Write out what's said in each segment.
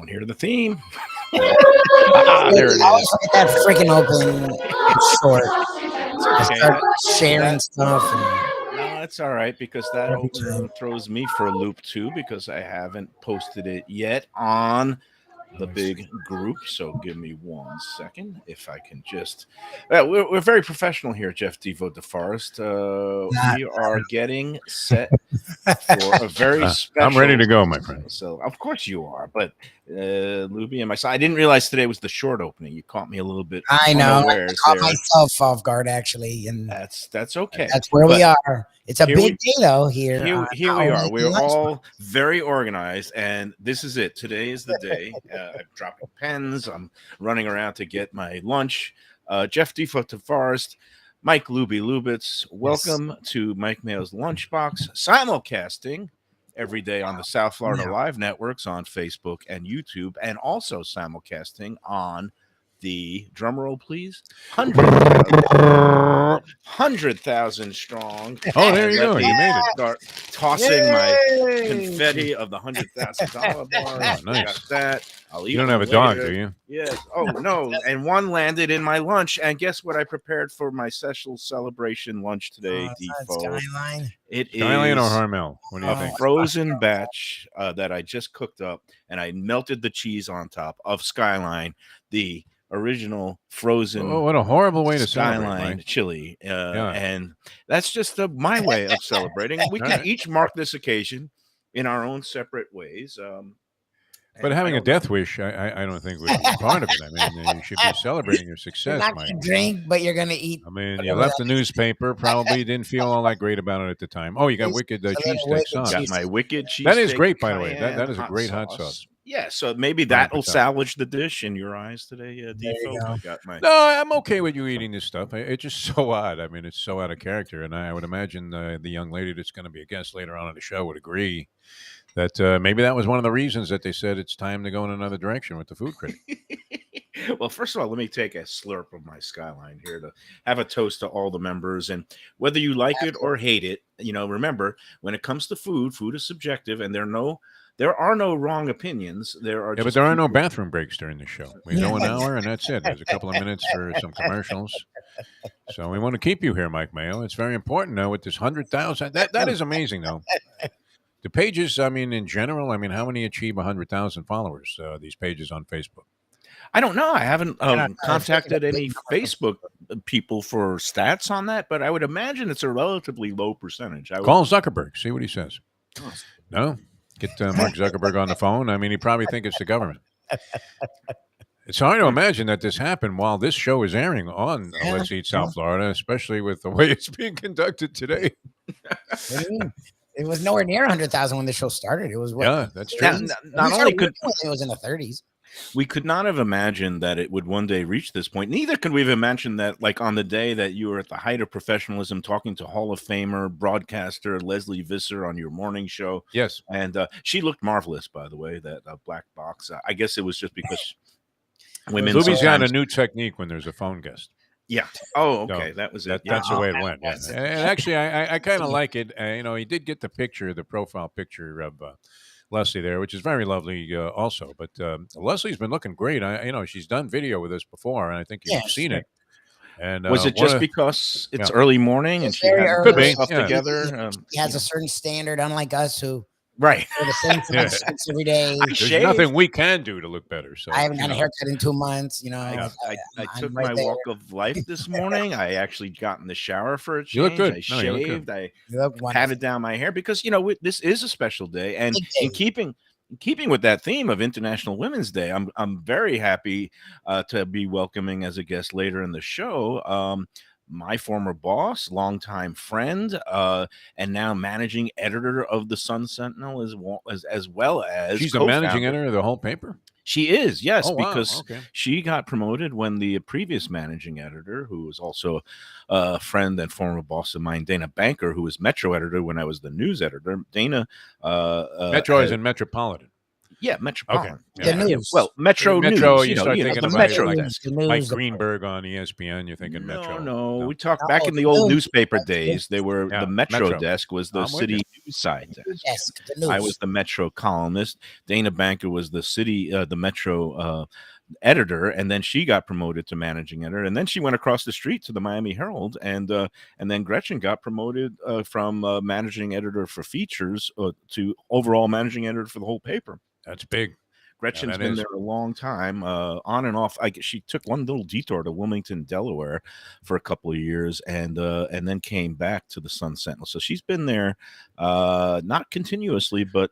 don't hear the theme. There it is. Get that freaking open short. Okay. Start sharing stuff. No, it's all right because that opening throws me for a loop too because I haven't posted it yet on the big group. So give me 1 second if I can just. We're very professional here, Jeff Defo DeForest. We are getting set for a very special. I'm ready to go, my friend. So of course you are, but Lubie and myself. I didn't realize today was the short opening. You caught me a little bit. I know. I caught myself off guard actually, and that's okay. That's where we are. It's a big day though here. Here we are. We're all very organized, and this is it. Today is the day. I'm dropping pens. I'm running around to get my lunch. Jeff Defo DeForest, Mike Lubie Lubitz. Welcome to Mike Mayo's Lunchbox simulcasting every day on the South Florida Live networks on Facebook and YouTube, and also simulcasting on the drum roll, please. 100,000 strong. Oh, there you go. You made it. Start tossing my confetti of the $100,000 bar. Oh, nice. Got that. I'll eat. You don't have a dog, do you? Yes. Oh no. And one landed in my lunch. And guess what? I prepared for my special celebration lunch today. Skyline. It Skyline is or Harmel? What do you think? Frozen batch that I just cooked up, and I melted the cheese on top of Skyline, the original frozen. Oh, what a horrible way to Skyline chili. And that's just my way of celebrating. We can each mark this occasion in our own separate ways. But having a death wish, I don't think would be part of it. I mean, you should be celebrating your success, You're not Mike. Gonna drink, but you're going to eat. I mean, you left the newspaper. Probably didn't feel all that great about it at the time. Oh, you got wicked cheesesteak sauce. Got my wicked cheese. That is great, by the way. That is a great hot sauce. Yeah, so maybe that will salvage the dish in your eyes today, Defo. No, I'm okay with you eating this stuff. It's just so odd. I mean, it's so out of character, and I would imagine the young lady that's going to be a guest later on in the show would agree that maybe that was one of the reasons that they said it's time to go in another direction with the food critic. Well, first of all, let me take a slurp of my Skyline here to have a toast to all the members. And whether you like it or hate it, remember, when it comes to food is subjective, and there are no wrong opinions. But there are no bathroom breaks during the show. We go an hour, and that's it. There's a couple of minutes for some commercials. So we want to keep you here, Mike Mayo. It's very important now with this 100,000. That is amazing, though. The pages, I mean, in general, how many achieve 100,000 followers, these pages on Facebook? I don't know. I haven't contacted any Facebook people for stats on that, but I would imagine it's a relatively low percentage. Call Zuckerberg. See what he says. No? Get Mark Zuckerberg on the phone. I mean, he probably thinks it's the government. It's hard to imagine that this happened while this show is airing on Let's Eat South Florida, especially with the way it's being conducted today. What do you mean? It was nowhere near 100,000 when the show started. It was what? Yeah, that's true. Not only could it was in the 30s. We could not have imagined that it would one day reach this point. Neither could we have imagined that, like on the day that you were at the height of professionalism, talking to Hall of Famer broadcaster Leslie Visser on your morning show. Yes, and she looked marvelous, by the way. That black box. I guess it was just because women. Lubie's got a new technique when there's a phone guest. Yeah. Oh, okay. That was it. That's the way it went. Yeah. And actually, I kind of like it. He did get the profile picture of Leslie there, which is very lovely also. But Leslie's been looking great. She's done video with us before, and I think you've seen it. And was it just because it's early morning and she has stuff together? He has a certain standard, unlike us who. Right. The same every day. There's nothing we can do to look better. So I haven't had a haircut in 2 months. I took my walk of life this morning. I actually got in the shower for a change. You look good. I shaved. I patted down my hair because this is a special day, and in keeping with that theme of International Women's Day, I'm very happy to be welcoming as a guest later in the show. My former boss, longtime friend, and now managing editor of the Sun Sentinel, as well as she's the managing editor of the whole paper. She is, yes, because she got promoted when the previous managing editor, who was also a friend and former boss of mine, Dana Banker, who was Metro editor when I was the news editor. Dana, Metro is in Metropolitan. Yeah, Okay. Metropolitan. Yeah. The Yeah. news. Well, Metro Metro, News. you start The thinking about Metro like desk. the Mike news. Greenberg on ESPN. You're thinking Metro. No. We talked back No, in the the old news. newspaper days. They were Yeah, the Metro Metro. desk was the I'm with city you. news side desk. Desk. The I news. was the Metro columnist. Dana Banker was the Metro editor, and then she got promoted to managing editor, and then she went across the street to the Miami Herald, and then Gretchen got promoted from managing editor for features to overall managing editor for the whole paper. That's big. Gretchen's that been is. there a long time, on and off. She took one little detour to Wilmington, Delaware, for a couple of years, and then came back to the Sun Sentinel. So she's been there, not continuously, but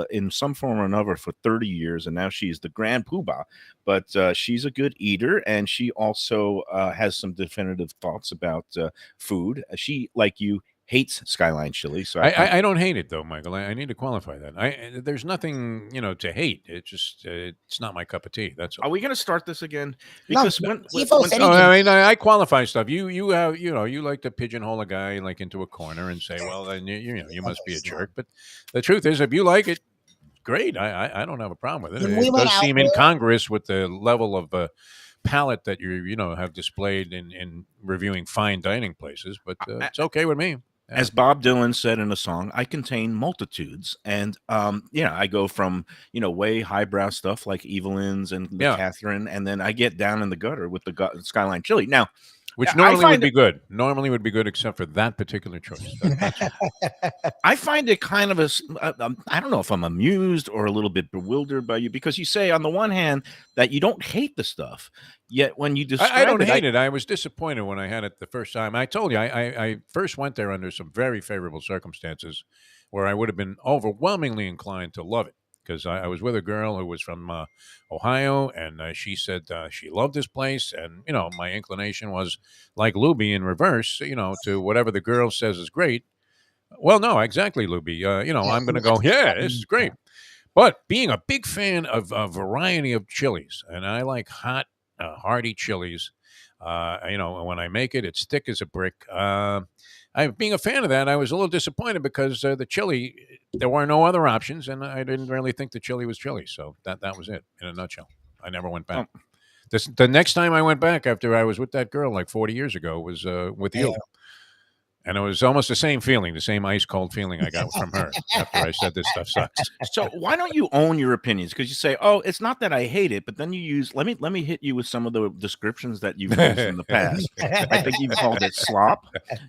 in some form or another for 30 years, and now she's the grand poobah. But she's a good eater, and she also has some definitive thoughts about food. She, like you, hates Skyline chili. So I don't hate it though, Michael. I need to qualify that. There's nothing to hate. It's just it's not my cup of tea. That's all. Are we going to start this again? No, Because Defo said he No, didn't. I mean I qualify stuff. You have you like to pigeonhole a guy like into a corner and say, well, then you must be a jerk. But the truth is, if you like it, great. I don't have a problem with it. When we It went does out seem there- incongruous with the level of palate that you have displayed in reviewing fine dining places. But it's okay with me. Yeah. As Bob Dylan said in a song, I contain multitudes. And, I go from, way highbrow stuff like Evelyn's and the Catherine, and then I get down in the gutter with the Skyline chili. Now, which normally would be good. Normally would be good, except for that particular choice. I find it kind of I don't know if I'm amused or a little bit bewildered by you, because you say on the one hand that you don't hate the stuff, yet when you describe I don't hate it. I was disappointed when I had it the first time. I told you I first went there under some very favorable circumstances, where I would have been overwhelmingly inclined to love it. Because I was with a girl who was from Ohio, and she said she loved this place. And, my inclination was like Lubie in reverse, to whatever the girl says is great. Well, no, exactly, Lubie. I'm going to go, yeah, this is great. But being a big fan of a variety of chilies, and I like hot, hearty chilies, when I make it, it's thick as a brick. Being a fan of that, I was a little disappointed because the chili, there were no other options, and I didn't really think the chili was chili. So that was it in a nutshell. I never went back. The next time I went back after I was with that girl like 40 years ago was with you. And it was almost the same feeling, the same ice cold feeling I got from her after I said this stuff sucks. So why don't you own your opinions? Because you say, "Oh, it's not that I hate it," but then you use. Let me hit you with some of the descriptions that you've used in the past. I think you've called it slop.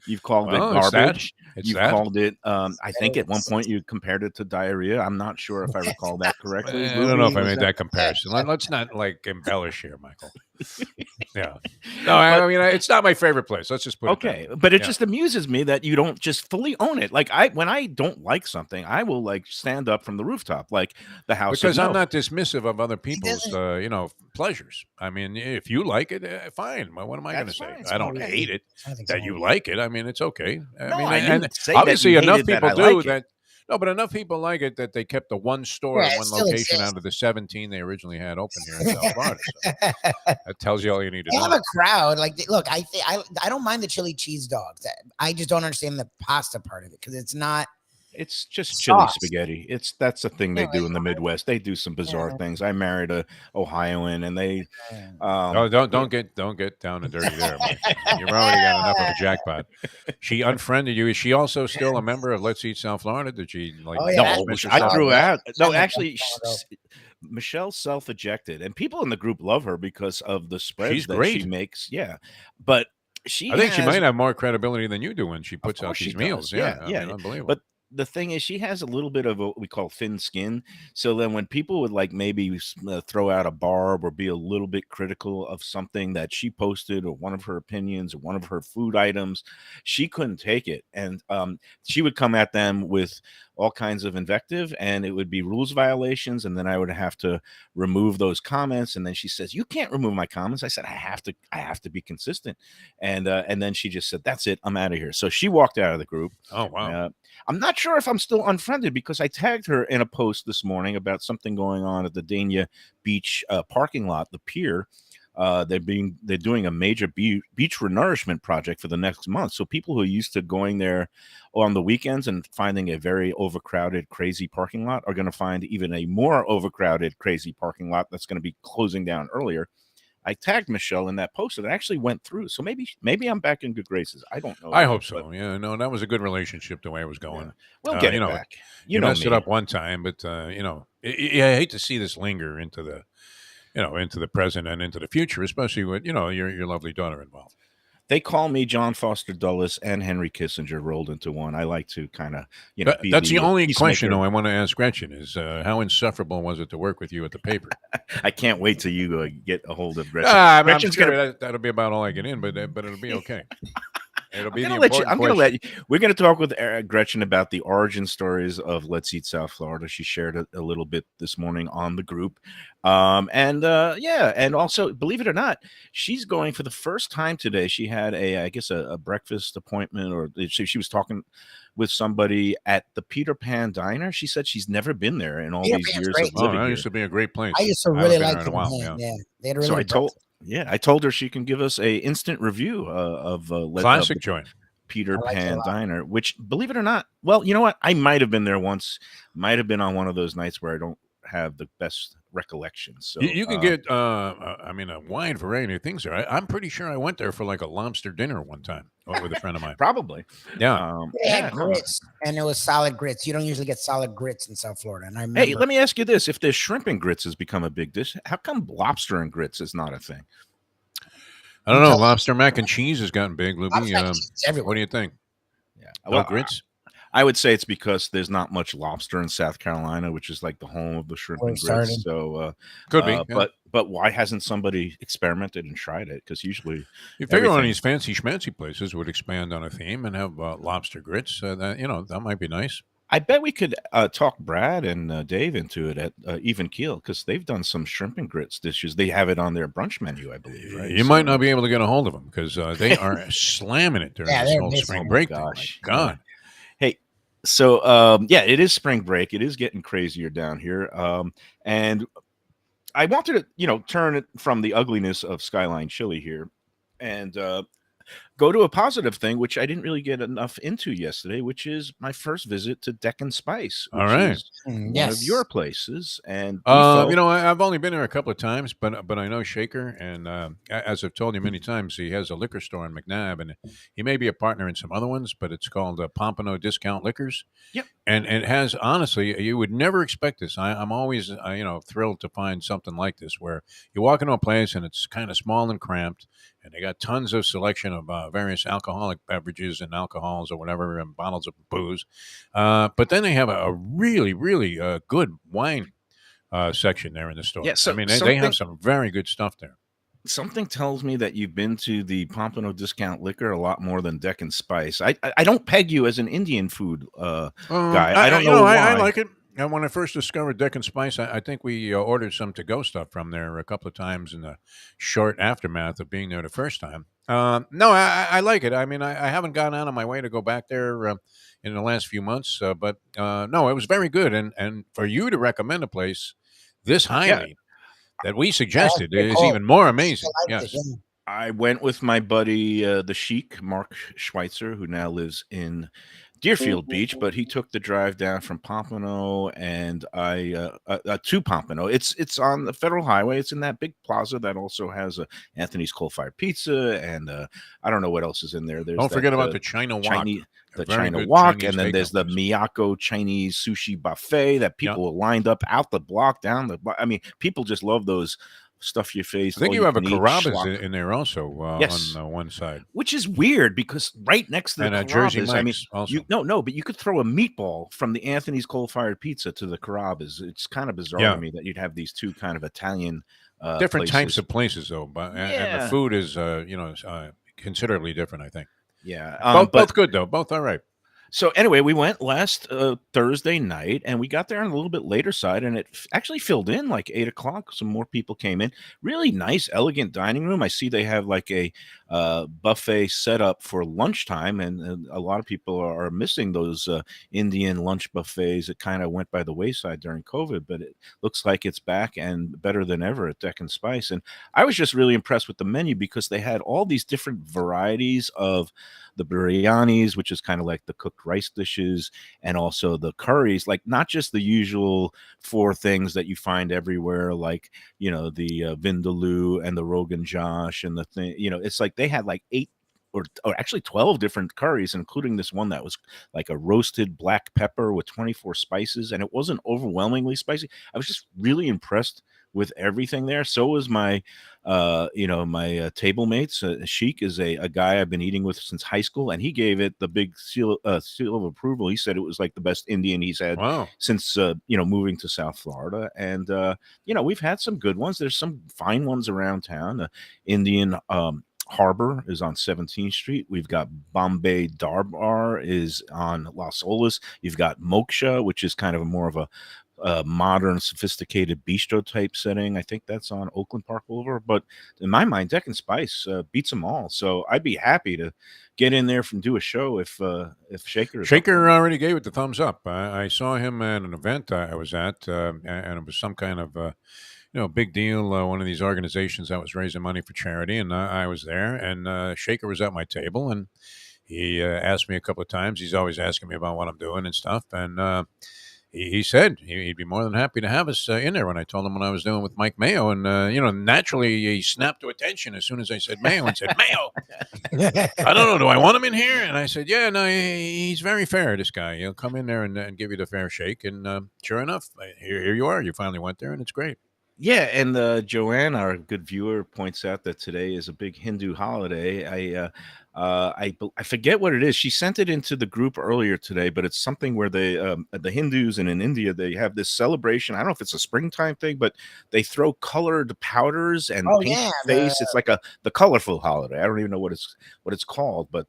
You've called it garbage. You've called it. I think at one point you compared it to diarrhea. I'm not sure if I recall that correctly. I don't know if I made that comparison. Let's not like embellish here, Michael. Yeah. No, I mean it's not my favorite place. Let's just put it okay. But it just amuses me that you don't just fully own it. Like when I don't like something, I will like stand up from the rooftop, like the house. Because I'm not dismissive of other people's, pleasures. I mean, if you like it, fine. What am I going to say? I don't hate it. That you like it. I mean, it's okay. I didn't say obviously that you enough hated people that I do like that. No, but enough people like it that they kept the one store, one location out of the 17 they originally had open here in South Florida. So that tells you all you need to know. They have a crowd. Like, look, I don't mind the chili cheese dogs. I just don't understand the pasta part of it because it's not. It's just chili spaghetti. That's the thing they do in the Midwest. They do some bizarre things. I married a Ohioan, and they don't get down and dirty there, Mike. You've already got enough of a jackpot. She unfriended you. Is she also still a member of Let's Eat South Florida? Did she like? No, I threw out. No, actually, Michelle self-ejected, and people in the group love her because of the spreads that she makes. Yeah, but I think she might have more credibility than you do when she puts out these meals. Yeah, I mean, unbelievable. But the thing is, she has a little bit of what we call thin skin. So then when people would like maybe throw out a barb or be a little bit critical of something that she posted or one of her opinions or one of her food items, she couldn't take it. And she would come at them with all kinds of invective, and it would be rules violations. And then I would have to remove those comments. And then she says, "You can't remove my comments." I said, I have to be consistent. And then she just said, "That's it. I'm out of here." So she walked out of the group. Oh, wow. I'm not sure if I'm still unfriended because I tagged her in a post this morning about something going on at the Dania Beach parking lot, the pier. they're doing a major beach renourishment project for the next month. So people who are used to going there on the weekends and finding a very overcrowded, crazy parking lot are going to find even a more overcrowded, crazy parking lot that's going to be closing down earlier. I tagged Michelle in that post and it actually went through. So maybe I'm back in good graces. I don't know. I hope so. Yeah, no, that was a good relationship the way it was going. Yeah. We'll get you it know, back. You know messed me. it up one time, but I hate to see this linger into the, into the present and into the future, especially with your lovely daughter involved. They call me John Foster Dulles and Henry Kissinger rolled into one. I like to kind of, be That's the only peacemaker. question, though, I want to ask Gretchen is how insufferable was it to work with you at the paper? I can't wait till you get a hold of Gretchen. I'm Gretchen's sure that'll be about all I get in, but it'll be okay. It'll be the important I'm going to question. let you. We're going to talk with Gretchen about the origin stories of Let's Eat South Florida. She shared a little bit this morning on the group. And also, believe it or not, she's going for the first time today. She had a breakfast appointment, or she was talking with somebody at the Peter Pan Diner. She said she's never been there in all these years of living that here. used to be a great place. I used to really like it. Yeah, they had a really So good I told her she can give us a instant review of classic joint. Peter Pan Diner, which, believe it or not, well, you know what? I might have been there once. Might have been on one of those nights where I don't have the best recollections. So you can get, a wide variety of things there. I'm pretty sure I went there for like a lobster dinner one time with a friend of mine. Probably, yeah. They had grits, and it was solid grits. You don't usually get solid grits in South Florida. And I remember. Hey, let me ask you this: if there's shrimp and grits has become a big dish, how come lobster and grits is not a thing? I don't know. Lobster mac and cheese has gotten big, Lubie. What do you think? Yeah, well, grits. I would say it's because there's not much lobster in South Carolina, which is like the home of the shrimp and grits. So could be, yeah. but why hasn't somebody experimented and tried it? Because usually you figure one of these fancy schmancy places would expand on a theme and have lobster grits. That might be nice. I bet we could talk Brad and Dave into it at Even Keel, because they've done some shrimp and grits dishes. They have it on their brunch menu, I believe. Right? You might not be able to get a hold of them because they are slamming it during this whole spring break. Gosh, God. Hey, so it is spring break. It is getting crazier down here, and I wanted to turn it from the ugliness of Skyline Chili here and go to a positive thing, which I didn't really get enough into yesterday, which is my first visit to Deck and Spice, which is one of your places. And I've only been there a couple of times, but I know Shaker, and as I've told you many times, he has a liquor store in McNabb, and he may be a partner in some other ones, but it's called Pompano Discount Liquors. Yep. And it has, honestly, you would never expect this. I'm always, thrilled to find something like this, where you walk into a place and it's kind of small and cramped, and they got tons of selection of various alcoholic beverages and alcohols or whatever, and bottles of booze. But then they have a really, really good wine section there in the store. Yeah, so they have some very good stuff there. Something tells me that you've been to the Pompano Discount Liquor a lot more than Deck and Spice. I don't peg you as an Indian food guy. I don't know why. I like it. And when I first discovered Deck and Spice, I think we ordered some to-go stuff from there a couple of times in the short aftermath of being there the first time. No, I like it. I mean, I haven't gone out of my way to go back there in the last few months, but no, it was very good. And for you to recommend a place this highly that we suggested is even more amazing. Yes. I went with my buddy, the Sheik, Mark Schweitzer, who now lives in Deerfield Beach, but he took the drive down from Pompano and to Pompano. It's on the Federal Highway. It's in that big plaza that also has Anthony's Coal-Fired Pizza, and I don't know what else is in there. Don't forget about the China Wok. The China Wok, and then there's the Miyako Chinese Sushi Buffet that people are lined up out the block, down the block. I mean, people just love those stuff your face. I think you have a Carrabba's in there also on one side, which is weird because right next to the Carrabba's, Jersey Mike's also. But you could throw a meatball from the Anthony's Coal-Fired Pizza to the Carrabba's. It's kind of bizarre to me that you'd have these two kind of Italian different places. Types of places though, and the food is considerably different. I think. Yeah, both good though. Both all right. So anyway, we went last Thursday night, and we got there on a little bit later side, and it actually filled in like 8 o'clock. Some more people came in. Really nice, elegant dining room. I see they have like a buffet setup for lunchtime, and a lot of people are missing those Indian lunch buffets. It kind of went by the wayside during COVID, but it looks like it's back and better than ever at Deck and Spice. And I was just really impressed with the menu because they had all these different varieties of the biryanis, which is kind of like the cooked rice dishes, and also the curries, like not just the usual four things that you find everywhere, like the vindaloo and the Rogan Josh and the thing. It's like they had like eight or actually 12 different curries, including this one that was like a roasted black pepper with 24 spices, and it wasn't overwhelmingly spicy. I was just really impressed with everything there. So was my my table mates. Sheik is a guy I've been eating with since high school, and he gave it the big seal of approval. He said it was like the best Indian he's had since moving to South Florida. And we've had some good ones. There's some fine ones around town. Indian Harbor is on 17th Street. We've got Bombay Darbar is on Las Olas. You've got Moksha, which is kind of more of a modern, sophisticated bistro type setting. I think that's on Oakland Park Boulevard. But in my mind, Deck and Spice beats them all. So I'd be happy to get in there and do a show if Shaker already gave it the thumbs up. I saw him at an event I was at, and it was some kind of big deal. One of these organizations that was raising money for charity, and I was there, and Shaker was at my table, and he asked me a couple of times. He's always asking me about what I'm doing and stuff, and he said he'd be more than happy to have us in there. When I told him what I was doing with Mike Mayo, and naturally he snapped to attention as soon as I said Mayo, and said, Mayo, I don't know, do I want him in here? And I said, yeah, no, he's very fair, this guy. He'll come in there and give you the fair shake. And sure enough, here you are. You finally went there, and it's great. Yeah, and Joanne, our good viewer, points out that today is a big Hindu holiday. I forget what it is. She sent it into the group earlier today, but it's something where the Hindus and in India they have this celebration. I don't know if it's a springtime thing, but they throw colored powders and paint face. It's like the colorful holiday. I don't even know what it's called, but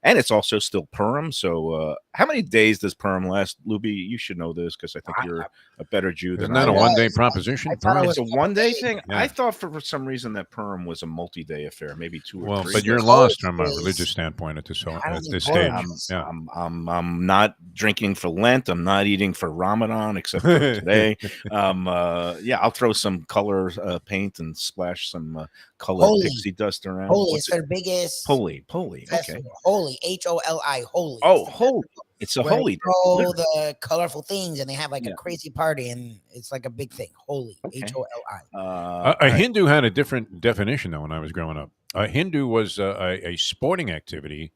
and it's also still Purim. So how many days does Purim last, Lubie? You should know this because I think you're a better Jew than I am. Isn't that a one-day proposition? It's a one-day thing. Yeah. I thought for some reason that Purim was a multi-day affair, maybe 2 or 3. But you're lost from a religious standpoint at this stage. I'm not drinking for Lent. I'm not eating for Ramadan except for today. I'll throw some color paint and splash some colored pixie dust around. Holy is their biggest. Holy. Okay. Holy, Holi, holy. Oh, holy. It's a holy. Throw the colorful things, and they have like a crazy party, and it's like a big thing. Holy, Holi. A Hindu had a different definition though when I was growing up. A Hindu was a sporting activity,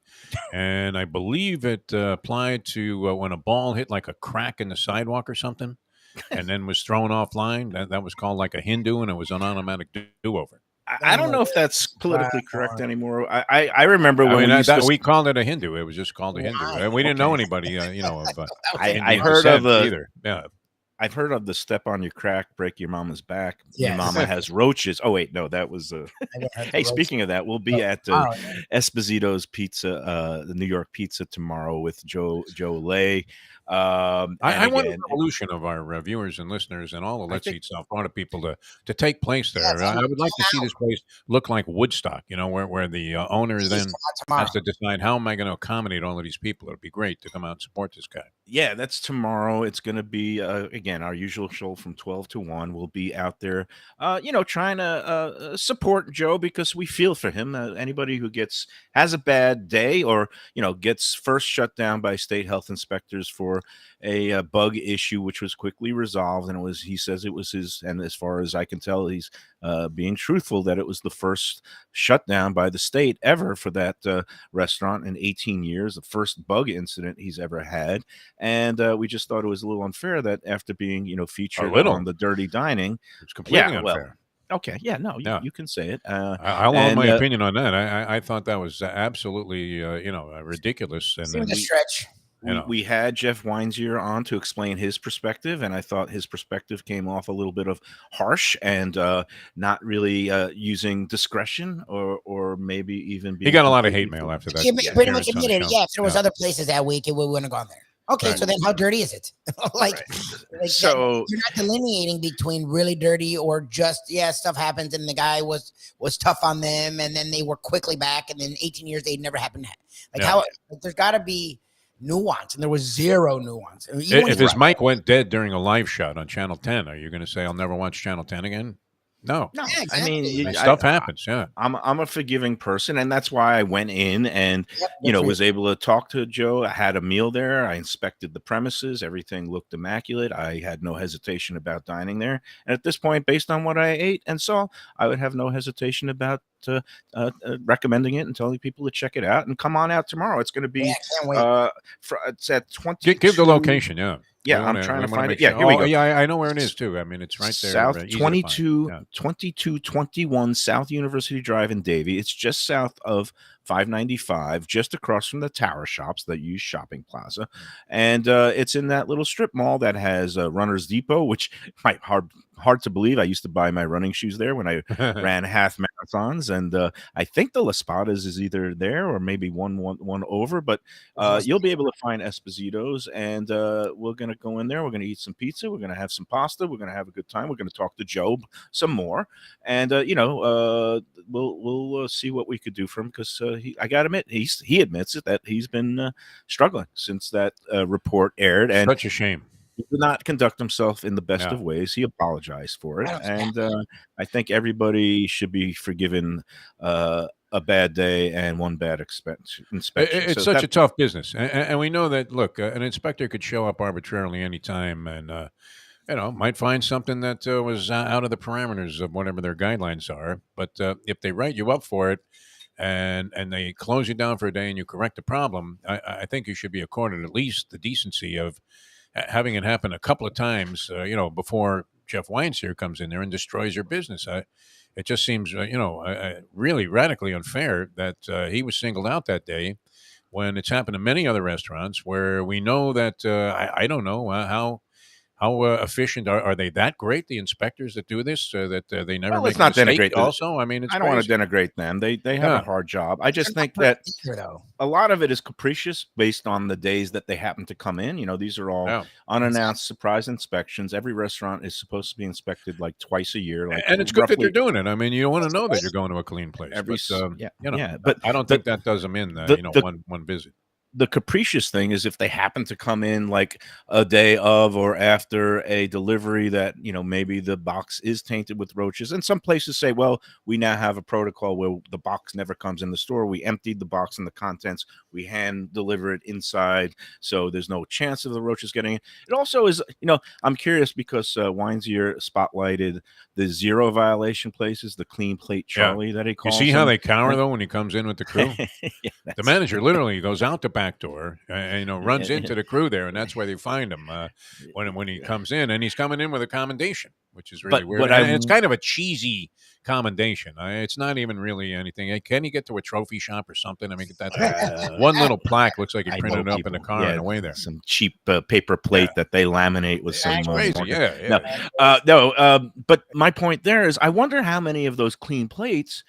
and I believe it applied to when a ball hit like a crack in the sidewalk or something, and then was thrown offline. That was called like a Hindu, and it was an automatic do-over. I don't know if that's politically correct anymore. I remember when we called it a Hindu. It was just called a Hindu, and we didn't know anybody. I heard of either. Yeah. I've heard of the step on your crack, break your mama's back. Yes. Your mama has roaches. Oh wait, no, that was. Hey, speaking of that, we'll be at Esposito's Pizza, the New York Pizza tomorrow with Joe Lay. I want the evolution of our viewers and listeners and all the Let's Eat South Florida people to take place there. I would like to see this place look like Woodstock, where the owner then has to decide how am I going to accommodate all of these people. It'd be great to come out and support this guy. Yeah, that's tomorrow. It's going to be, again, our usual show from 12 to 1. We'll be out there, trying to support Joe because we feel for him. Anybody who has a bad day or, gets first shut down by state health inspectors for a bug issue, which was quickly resolved. And he says it was his, and as far as I can tell, he's being truthful that it was the first shutdown by the state ever for that restaurant in 18 years, the first bug incident he's ever had. And we just thought it was a little unfair that after being, featured on the Dirty Dining, it's completely unfair. Okay. Yeah. No. You can say it. I'll own my opinion on that. I thought that was absolutely, ridiculous. And a stretch. We had Jeff Weinzier on to explain his perspective, and I thought his perspective came off a little bit of harsh and not really using discretion, or maybe even being. He got a lot of hate mail after that. Pretty much admitted. Yeah, if there was other places that week, we wouldn't have gone there. Okay, Right. so then how dirty is it? like, Right. like So you're not delineating between really dirty or just stuff happens and the guy was tough on them and then they were quickly back and then 18 years they never happened. Like Yeah. how like, there's got to be nuance and there was zero nuance. I mean, even when If he- his mic went dead during a live shot on Channel 10, are you going to say I'll never watch Channel 10 again? No. no, Yeah, I mean, exactly. Stuff happens. Yeah. I'm a forgiving person, and that's why I went in and Yep, good for you. was able to talk to Joe. I had a meal there. I inspected the premises. Everything looked immaculate. I had no hesitation about dining there. And at this point, based on what I ate and saw, I would have no hesitation about recommending it and telling people to check it out and come on out tomorrow. It's going to Yeah, be I can't wait. it's at 22. Give the location. Yeah. Yeah, We I'm wanna- trying we to wanna find make it. Yeah, sure. here we Oh, go. yeah, I know where it is too. I mean, it's right there. South easy to find. 22, Yeah. 2221 South University Drive in Davie. It's just south of 595, just across from the Tower Shops, that use shopping plaza. And it's in that little strip mall that has Runner's Depot, which might hard to believe. I used to buy my running shoes there when I ran half marathons. And I think the Las Espadas is either there or maybe one over. But you'll be able to find Esposito's. And we're going to go in there. We're going to eat some pizza. We're going to have some pasta. We're going to have a good time. We're going to talk to Job some more. And, we'll see what we could do for him because I got to admit, he admits it that he's been struggling since that report aired, and Such a shame. he did not conduct himself in the best Yeah. of ways. He apologized for it, I don't- and I think everybody should be forgiven a bad day and one bad inspection. It's such a tough business, and we know that. Look, an inspector could show up arbitrarily anytime, and might find something that was out of the parameters of whatever their guidelines are. But if they write you up for it, and they close you down for a day, and you correct the problem, I think you should be accorded at least the decency of having it happen a couple of times. Before Jeff Weins here comes in there and destroys your business. It just seems, really radically unfair that he was singled out that day when it's happened to many other restaurants where we know that I don't know how efficient are they that great, the inspectors that do this, that they never make It's a not mistake denigrate. also? I mean, it's I don't want crazy. to denigrate them. They have Yeah. a hard job. I just They're think not that perfect either, though. a lot of it is capricious based on the days that they happen to come in. These are all Yeah. unannounced surprise inspections. Every restaurant is supposed to be inspected like twice a year. Like And it's good that roughly they're doing it. I mean, you want to know that you're going to a clean place. every. But, Yeah. But I don't the- think that does them in, the- one visit. the capricious thing is if they happen to come in like a day of or after a delivery that maybe the box is tainted with roaches, and some places say, well, we now have a protocol where the box never comes in the store. We emptied the box and the contents, we hand deliver it inside, so there's no chance of the roaches getting in. It also is, I'm curious because Weinzier spotlighted the zero violation places, the clean plate Charlie that he You calls see how them. they cower though when he comes in with the crew? Yeah, The that's- manager literally goes out the back door and runs Yeah. into the crew there, and that's where they find him when he comes in, and he's coming in with a commendation, which is really weird. but And it's kind of a cheesy commendation. It's not even really anything. Hey, can he get to a trophy shop or something? I mean, that one little plaque looks like he I printed know it up in the people. car on Yeah, the way there. some cheap paper plate that they laminate with some It's crazy. marker. Yeah. But my point there is, I wonder how many of those clean plates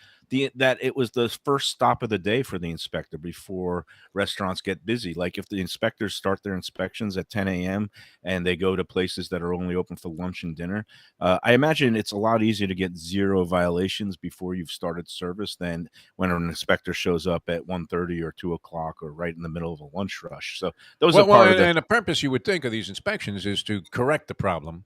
that it was the first stop of the day for the inspector before restaurants get busy. Like if the inspectors start their inspections at 10 a.m. and they go to places that are only open for lunch and dinner, I imagine it's a lot easier to get zero violations before you've started service than when an inspector shows up at 1:30 or 2 o'clock or right in the middle of a lunch rush. So those are part of the. And the purpose you would think of these inspections is to correct the problem,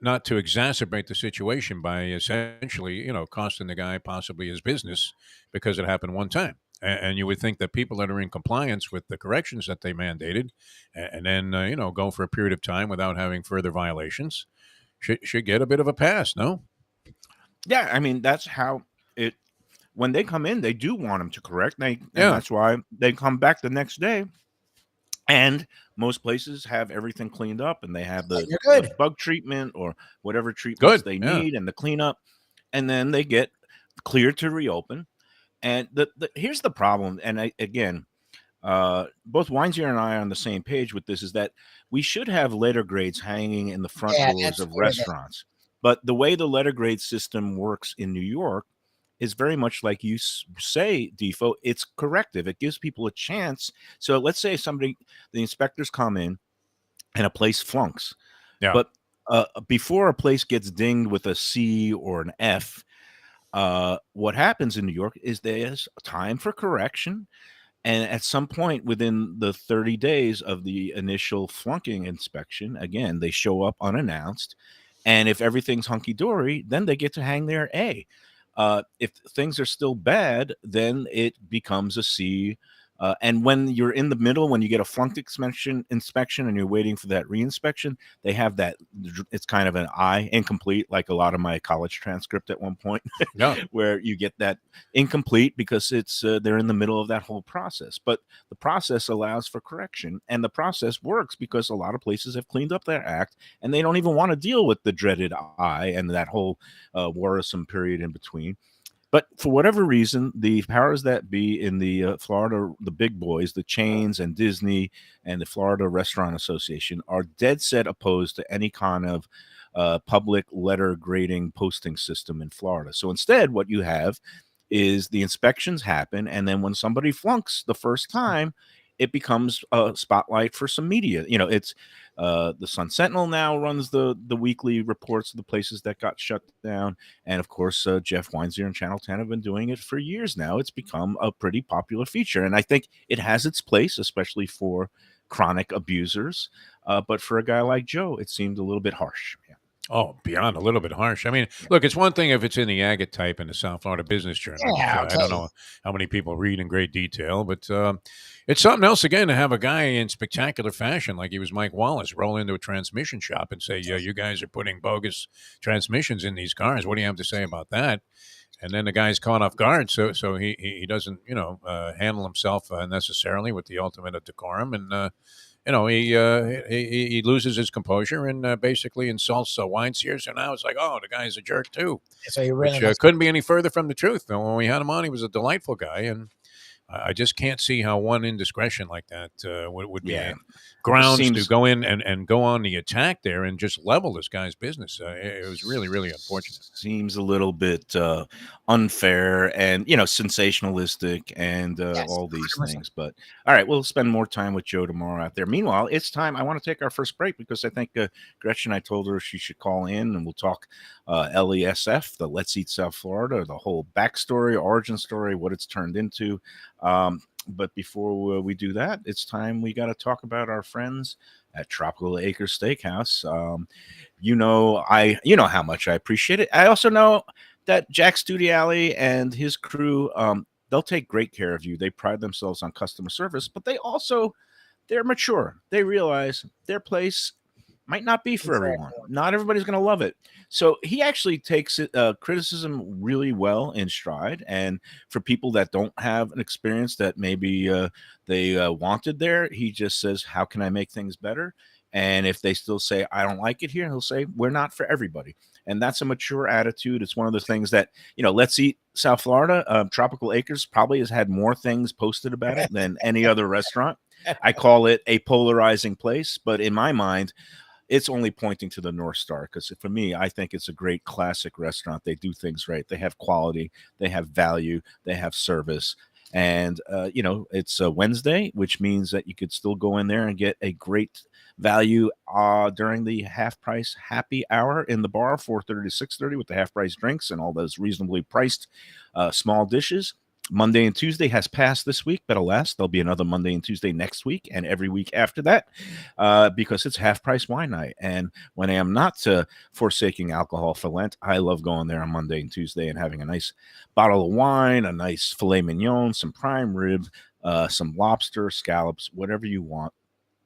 not to exacerbate the situation by essentially, costing the guy possibly his business because it happened one time. And you would think that people that are in compliance with the corrections that they mandated, and then go for a period of time without having further violations, should get a bit of a pass. No. Yeah, I mean that's how it. When they come in, they do want them to correct. And that's why they come back the next day. And most places have everything cleaned up, and they have the bug treatment or whatever treatments they need, and the cleanup, and then they get cleared to reopen. And here's the problem. And again, both Weinzier and I are on the same page with this: is that we should have letter grades hanging in the front doors of restaurants. But the way the letter grade system works in New York is very much like you say, Defo. It's corrective. It gives people a chance. So let's say the inspectors come in and a place flunks, Yeah. but before a place gets dinged with a C or an F, what happens in New York is there's time for correction. And at some point within the 30 days of the initial flunking inspection, again, they show up unannounced. And if everything's hunky dory, then they get to hang their A. If things are still bad, then it becomes a C. And when you're in the middle, when you get a flunked inspection and you're waiting for that reinspection, they have that. It's kind of an I, incomplete, like a lot of my college transcript at one point, Yeah. where you get that incomplete because it's they're in the middle of that whole process. But the process allows for correction, and the process works because a lot of places have cleaned up their act, and they don't even want to deal with the dreaded I and that whole worrisome period in between. But for whatever reason, the powers that be in the Florida, the big boys, the chains and Disney and the Florida Restaurant Association are dead set opposed to any kind of public letter grading posting system in Florida. So instead, what you have is the inspections happen, and then when somebody flunks the first time, it becomes a spotlight for some media. It's the Sun Sentinel now runs the weekly reports of the places that got shut down, and of course Jeff Weinzier and Channel 10 have been doing it for years now. It's become a pretty popular feature, and I think it has its place, especially for chronic abusers. But for a guy like Joe, it seemed a little bit harsh. Yeah. Oh, beyond a little bit harsh. I mean, look, it's one thing if it's in the Agate type in the South Florida Business Journal, which Yeah, I'll I tell don't you. know how many people read in great detail, but it's something else again to have a guy in spectacular fashion, like he was Mike Wallace, roll into a transmission shop and say, "Yeah, you guys are putting bogus transmissions in these cars. What do you have to say about that?" And then the guy's caught off guard, so he doesn't handle himself necessarily with the ultimate of decorum, and he loses his composure and basically insults Weinstein. So now it's like, oh, the guy's a jerk too, So he really which must. couldn't be any further from the truth. Though when we had him on, he was a delightful guy, and I just can't see how one indiscretion like that would be Yeah. grounds to Seems go in and go on the attack there and just level this guy's business. It was really, really unfortunate. seems a little bit unfair and sensationalistic and Yes, all these 100%. things. But all right, we'll spend more time with Joe tomorrow out there. Meanwhile, it's time. I want to take our first break because I think Gretchen, I told her she should call in and we'll talk LESF, the Let's Eat South Florida, the whole backstory, origin story, what it's turned into. But before we do that, it's time we got to talk about our friends at Tropical Acres Steakhouse. You know how much I appreciate it. I also know that Jack Studiali and his crew, they'll take great care of you. They pride themselves on customer service, but they're mature. They realize their place might not be for everyone. Exactly. Not everybody's going to love it. So he actually takes criticism really well in stride. And for people that don't have an experience that maybe they wanted there, he just says, how can I make things better? And if they still say, I don't like it here, he'll say, we're not for everybody. And that's a mature attitude. It's one of the things that, Let's Eat South Florida. Tropical Acres probably has had more things posted about it than any other restaurant. I call it a polarizing place, but in my mind, it's only pointing to the North Star because for me, I think it's a great classic restaurant. They do things right. They have quality, they have value, they have service. And, it's a Wednesday, which means that you could still go in there and get a great value during the half price happy hour in the bar, 4:30 to 6:30 with the half price drinks and all those reasonably priced small dishes. Monday and Tuesday has passed this week, but alas, there'll be another Monday and Tuesday next week and every week after that because it's half price wine night. And when I am not forsaking alcohol for Lent, I love going there on Monday and Tuesday and having a nice bottle of wine, a nice filet mignon, some prime rib, some lobster, scallops, whatever you want.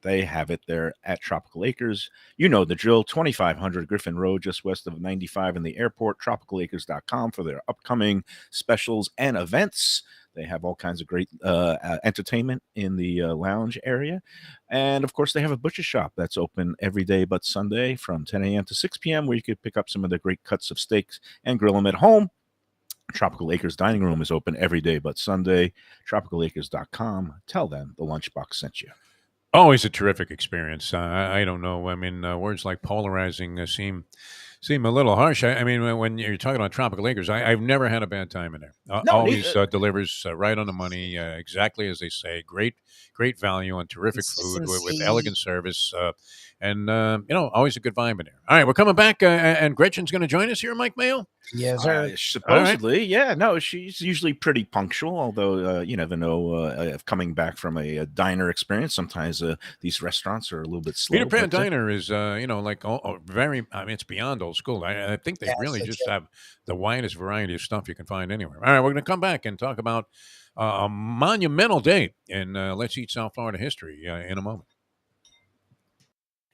They have it there at Tropical Acres. You know the drill, 2500 Griffin Road, just west of 95 in the airport, tropicalacres.com for their upcoming specials and events. They have all kinds of great entertainment in the lounge area. And of course, they have a butcher shop that's open every day but Sunday from 10 a.m. to 6 p.m., where you could pick up some of the great cuts of steaks and grill them at home. Tropical Acres Dining Room is open every day but Sunday. Tropicalacres.com. Tell them the Lunchbox sent you. Always a terrific experience. I don't know. I mean, words like polarizing seem Seem a little harsh. I mean, when you're talking about tropical acres, I've never had a bad time in there. No, Always delivers right on the money, exactly as they say. Great value and terrific food with Consistency. elegant service, and always a good vibe in there. All right, we're coming back, and Gretchen's going to join us here, Mike Mayo. Yes, sir. All right. Supposedly, yeah. No, she's usually pretty punctual. Although you never know. Coming back from a diner experience, sometimes these restaurants are a little bit slow. Peter Pan but, Diner is, like very. I mean, it's beyond old school. I think they Yeah, really so just have the widest variety of stuff you can find anywhere. All right, we're going to come back and talk about a monumental day in Let's Eat South Florida history in a moment.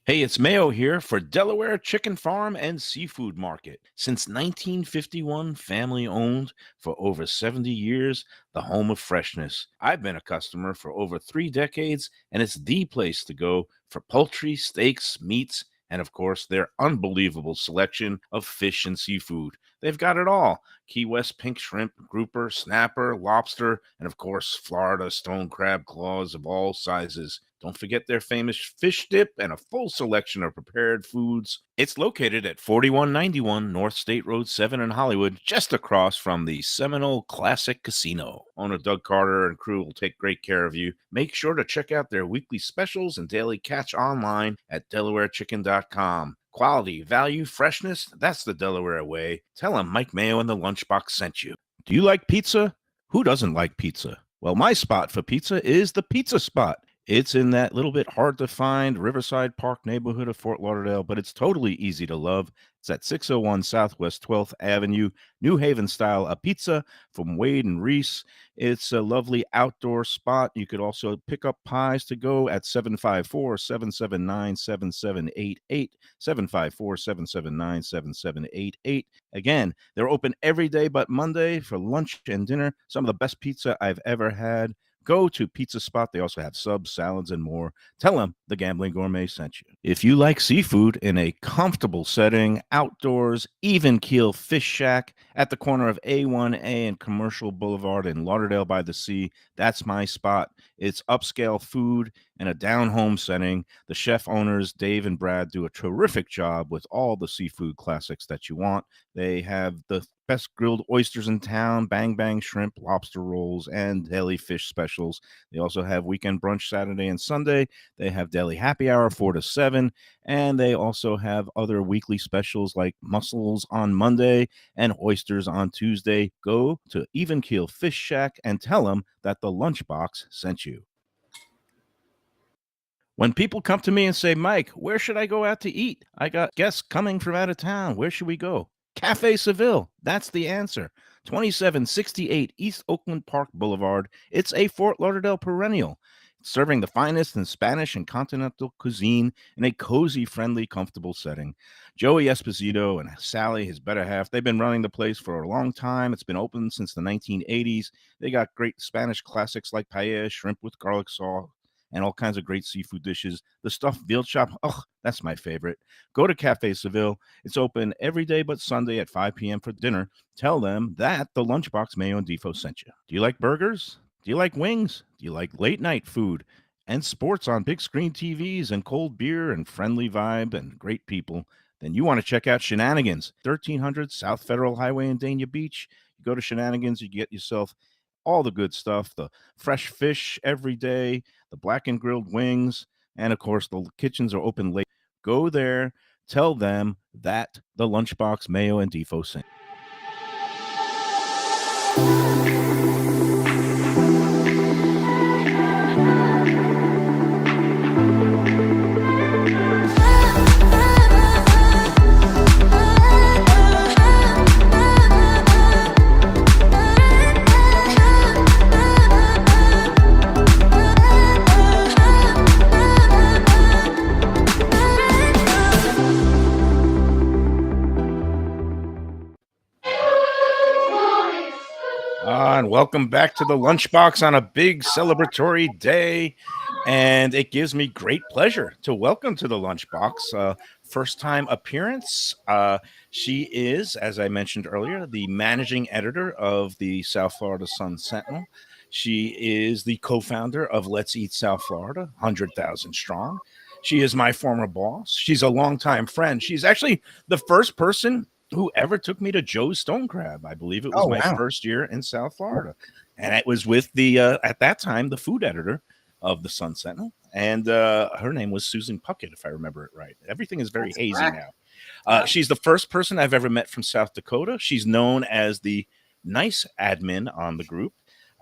Hey, it's Mayo here for Delaware Chicken Farm and Seafood Market. Since 1951, family owned for over 70 years, the home of freshness. I've been a customer for over 3 decades, and it's the place to go for poultry, steaks, meats, and of course, their unbelievable selection of fish and seafood. They've got it all: Key West pink shrimp, grouper, snapper, lobster, and of course, Florida stone crab claws of all sizes. Don't forget their famous fish dip and a full selection of prepared foods. It's located at 4191 North State Road 7 in Hollywood, just across from the Seminole Classic Casino. Owner Doug Carter and crew will take great care of you. Make sure to check out their weekly specials and daily catch online at DelawareChicken.com. Quality, value, freshness, that's the Delaware way. Tell them Mike Mayo and the Lunchbox sent you. Do you like pizza? Who doesn't like pizza? Well, my spot for pizza is the Pizza Spot. It's in that little bit hard to find Riverside Park neighborhood of Fort Lauderdale, but it's totally easy to love. It's at 601 Southwest 12th Avenue, New Haven style. A pizza from Wade and Reese. It's a lovely outdoor spot. You could also pick up pies to go at 754-779-7788, 754-779-7788. Again, they're open every day but Monday for lunch and dinner. Some of the best pizza I've ever had. Go to Pizza Spot. They also have subs, salads, and more. Tell them the Gambling Gourmet sent you. If you like seafood in a comfortable setting, outdoors, even keel fish shack at the corner of A1A and Commercial Boulevard in Lauderdale by the Sea, that's my spot. It's upscale food in a down-home setting. The chef owners, Dave and Brad, do a terrific job with all the seafood classics that you want. They have the best grilled oysters in town, bang bang shrimp, lobster rolls, and deli fish specials. They also have weekend brunch Saturday and Sunday. They have deli happy hour 4 to 7, and they also have other weekly specials like mussels on Monday and oysters on Tuesday. Go to Even Keel Fish Shack and tell them that the Lunchbox sent you. When people come to me and say, Mike, where should I go out to eat? I got guests coming from out of town. Where should we go? Cafe Seville. That's the answer. 2768 East Oakland Park Boulevard. It's a Fort Lauderdale perennial, serving the finest in Spanish and continental cuisine in a cozy, friendly, comfortable setting. Joey Esposito and Sally, his better half, they've been running the place for a long time. It's been open since the 1980s. They got great Spanish classics like paella, shrimp with garlic sauce, and all kinds of great seafood dishes. The stuffed veal chop, that's my favorite. Go to Cafe Seville. It's open every day but Sunday at 5 p.m. for dinner. Tell them that the Lunchbox Mayo and Defo sent you. Do you like burgers? Do you like wings? Do you like late night food and sports on big screen TVs and cold beer and friendly vibe and great people? Then you want to check out Shenanigans, 1300 South Federal Highway in Dania Beach. You go to Shenanigans, you get yourself all the good stuff, the fresh fish every day, the blackened grilled wings, and of course, the kitchens are open late. Go there, tell them that the Lunchbox Mayo and Defo sent. And welcome back to the Lunchbox on a big celebratory day. And it gives me great pleasure to welcome to the Lunchbox, first time appearance. She is, as I mentioned earlier, the managing editor of the South Florida Sun Sentinel. She is the co-founder of Let's Eat South Florida, 100,000 strong. She is my former boss. She's a longtime friend. She's actually the first person who ever took me to Joe's Stone Crab. I believe it was my first year in South Florida. And it was with the, at that time, the food editor of the Sun Sentinel. And her name was Susan Puckett, if I remember it right. Everything is very hazy now. She's the first person I've ever met from South Dakota. She's known as the nice admin on the group.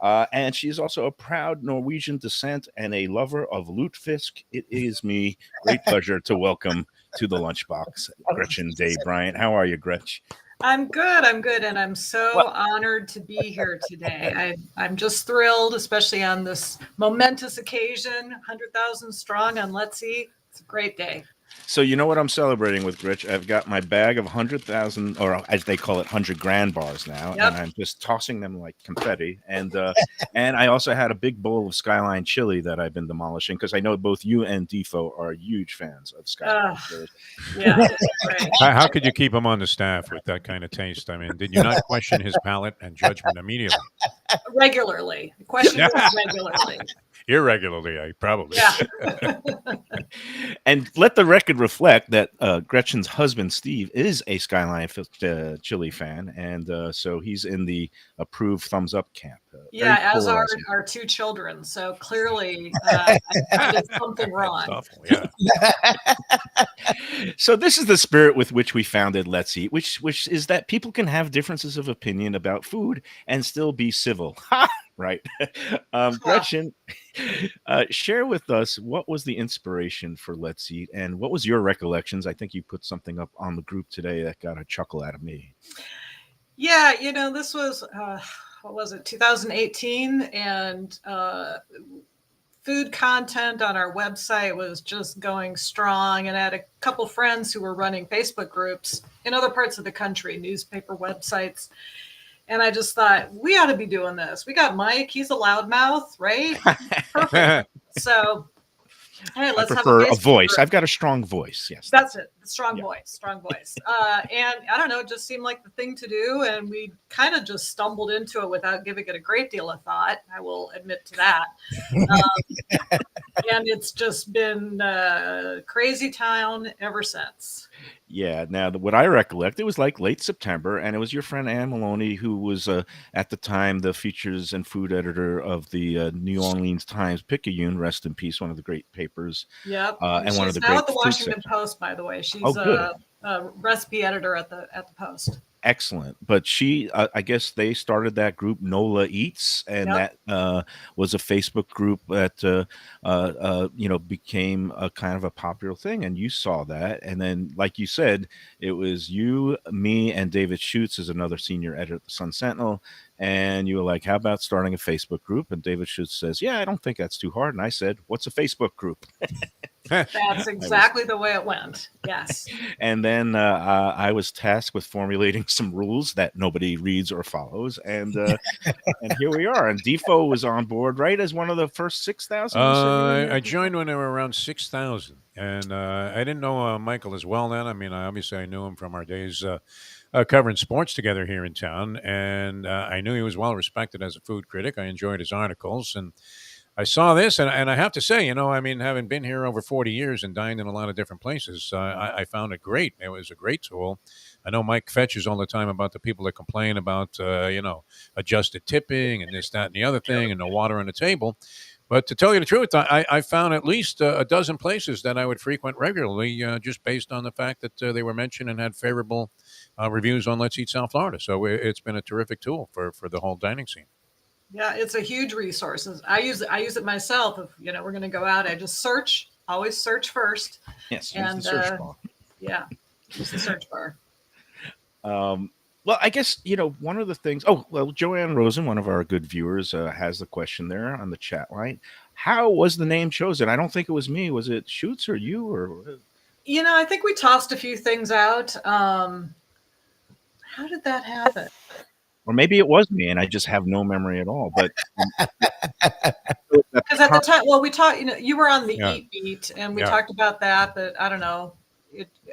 And she is also a proud Norwegian descent and a lover of lutefisk. It is me great pleasure to welcome to the Lunchbox, Gretchen Day Bryant. How are you, Gretch? I'm good. And I'm so honored to be here today. I'm just thrilled, especially on this momentous occasion, 100,000 strong on Let's Eat. It's a great day. So you know what I'm celebrating with, Gretch? I've got my bag of 100,000, or as they call it, 100 grand bars now, and I'm just tossing them like confetti. And I also had a big bowl of Skyline chili that I've been demolishing because I know both you and Defo are huge fans of Skyline chili. Yeah. Right. How could you keep him on the staff with that kind of taste? I mean, did you not question his palate and judgment immediately? Regularly. Question regularly. Irregularly, I probably. Yeah. And let the record reflect that Gretchen's husband, Steve, is a Skyline chili fan. And so he's in the approved thumbs up camp. As are our two children. So clearly, I did something wrong. Awful, yeah. So this is the spirit with which we founded Let's Eat, which is that people can have differences of opinion about food and still be civil. Right. Gretchen, share with us what was the inspiration for Let's Eat and what was your recollections? I think you put something up on the group today that got a chuckle out of me. Yeah, this was, 2018, and food content on our website was just going strong. And I had a couple friends who were running Facebook groups in other parts of the country, newspaper websites. And I just thought, we ought to be doing this. We got Mike. He's a loudmouth, right? Perfect. So, hey, let's have a voice. Group. I've got a strong voice. Yes. That's it. Strong voice. And I don't know, it just seemed like the thing to do. And we kind of just stumbled into it without giving it a great deal of thought. I will admit to that. And it's just been crazy town ever since. Yeah. Now, what I recollect, it was like late September, and it was your friend Ann Maloney, who was at the time the features and food editor of the New Orleans Times-Picayune, rest in peace, one of the great papers. Yep. And one of the now great at the Washington Post, by the way. She's a recipe editor at the Post. Excellent. But she, I guess they started that group NOLA Eats, and that was a Facebook group that, became a kind of a popular thing. And you saw that. And then, like you said, it was you, me, and David Schutz is another senior editor at the Sun Sentinel. And you were like, how about starting a Facebook group? And David Schutz says, yeah, I don't think that's too hard. And I said, what's a Facebook group? That's exactly the way it went. Yes. And then I was tasked with formulating some rules that nobody reads or follows. And and here we are. And Defo was on board, right, as one of the first 6,000? I joined when they were around 6,000. And I didn't know Michael as well then. I mean, obviously I knew him from our days covering sports together here in town. And I knew he was well respected as a food critic. I enjoyed his articles. And I saw this, and I have to say, having been here over 40 years and dined in a lot of different places, I found it great. It was a great tool. I know Mike fetches all the time about the people that complain about, adjusted tipping and this, that, and the other thing, and no water on the table. But to tell you the truth, I found at least a dozen places that I would frequent regularly just based on the fact that they were mentioned and had favorable reviews on Let's Eat South Florida. So it's been a terrific tool for the whole dining scene. Yeah, it's a huge resource. I use it myself. If we're going to go out, I just search. Always search first. Yes, use the search bar. Yeah, use the search bar. Well, I guess one of the things. Oh, well, Joanne Rosen, one of our good viewers, has the question there on the chat line. How was the name chosen? I don't think it was me. Was it Schutz or you or? I think we tossed a few things out. How did that happen? Or maybe it was me, and I just have no memory at all. But because at the time, we talked. You were on the Eat Beat, and we talked about that. But I don't know.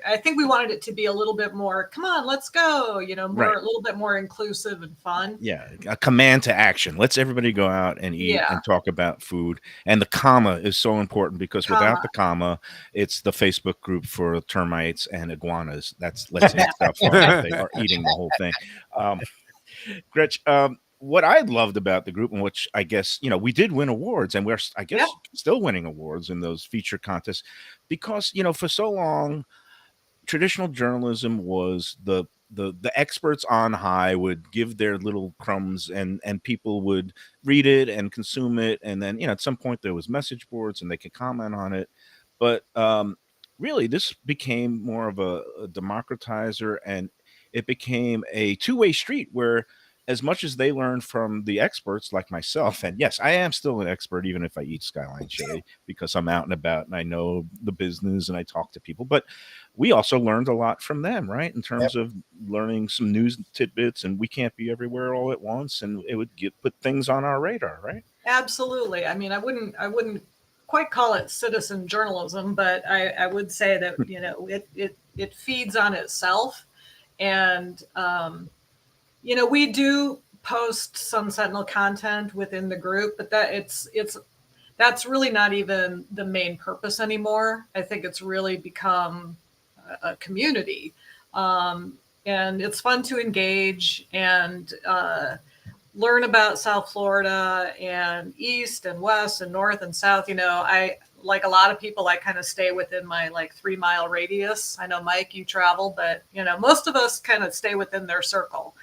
I think we wanted it to be a little bit more, come on, let's go, you know, more, Right. a little bit more inclusive and fun. Yeah, a command to action. Let's everybody go out and eat Yeah. and talk about food. And the comma is so important because without the comma, it's the Facebook group for termites and iguanas. That's let's eat stuff while they are eating the whole thing. Gretch, what I loved about the group, and which I guess, you know, we did win awards, and we're, I guess, still winning awards in those feature contests because, you know, for so long, traditional journalism was the experts on high would give their little crumbs and people would read it and consume it, and then, you know, at some point there was message boards and they could comment on it, but really this became more of a democratizer, and it became a two-way street where as much as they learn from the experts like myself, and yes, I am still an expert even if I eat skyline chili because I'm out and about and I know the business and I talk to people, but we also learned a lot from them, right? In terms of learning some news tidbits, and we can't be everywhere all at once, and it would put things on our radar, right? Absolutely. I mean, I wouldn't quite call it citizen journalism, but I would say that, you know, it feeds on itself. And, you know, we do post some Sentinel content within the group, but that's really not even the main purpose anymore. I think it's really become a community, and it's fun to engage and learn about South Florida and East and West and North and South. You know, I, like a lot of people, I kind of stay within my like 3-mile radius. I know, Mike, you travel, but, you know, most of us kind of stay within their circle.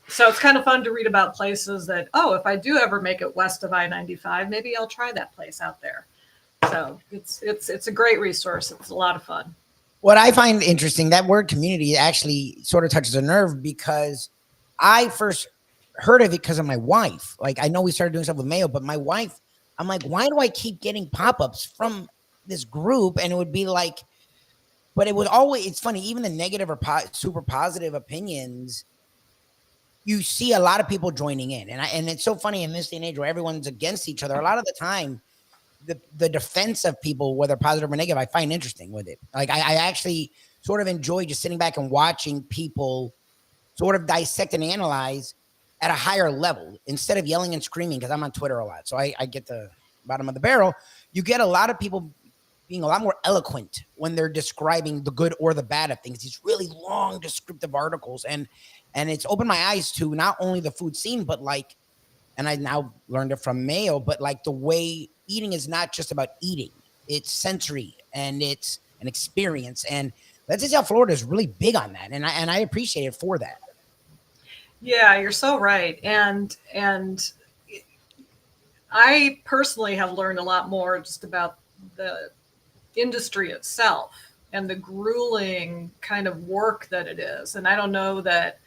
So it's kind of fun to read about places that, oh, if I do ever make it west of I-95, maybe I'll try that place out there. So it's a great resource. It's a lot of fun. What I find interesting, that word community actually sort of touches a nerve because I first heard of it because of my wife. Like, I know we started doing stuff with Mayo, but my wife, I'm like, why do I keep getting pop-ups from this group? And it would be like, but it was always, it's funny, even the negative or super positive opinions, you see a lot of people joining in. And it's so funny in this day and age where everyone's against each other. A lot of the time, the defense of people, whether positive or negative, I find interesting with it. Like, I actually sort of enjoy just sitting back and watching people sort of dissect and analyze at a higher level instead of yelling and screaming, because I'm on Twitter a lot. So I get the bottom of the barrel. You get a lot of people being a lot more eloquent when they're describing the good or the bad of things. These really long descriptive articles. And it's opened my eyes to not only the food scene, but like, and I now learned it from Mayo, but like the way eating is not just about eating. It's sensory and it's an experience. And Let's Say South Florida is really big on that. And I appreciate it for that. Yeah, you're so right. And I personally have learned a lot more just about the industry itself and the grueling kind of work that it is. And I don't know that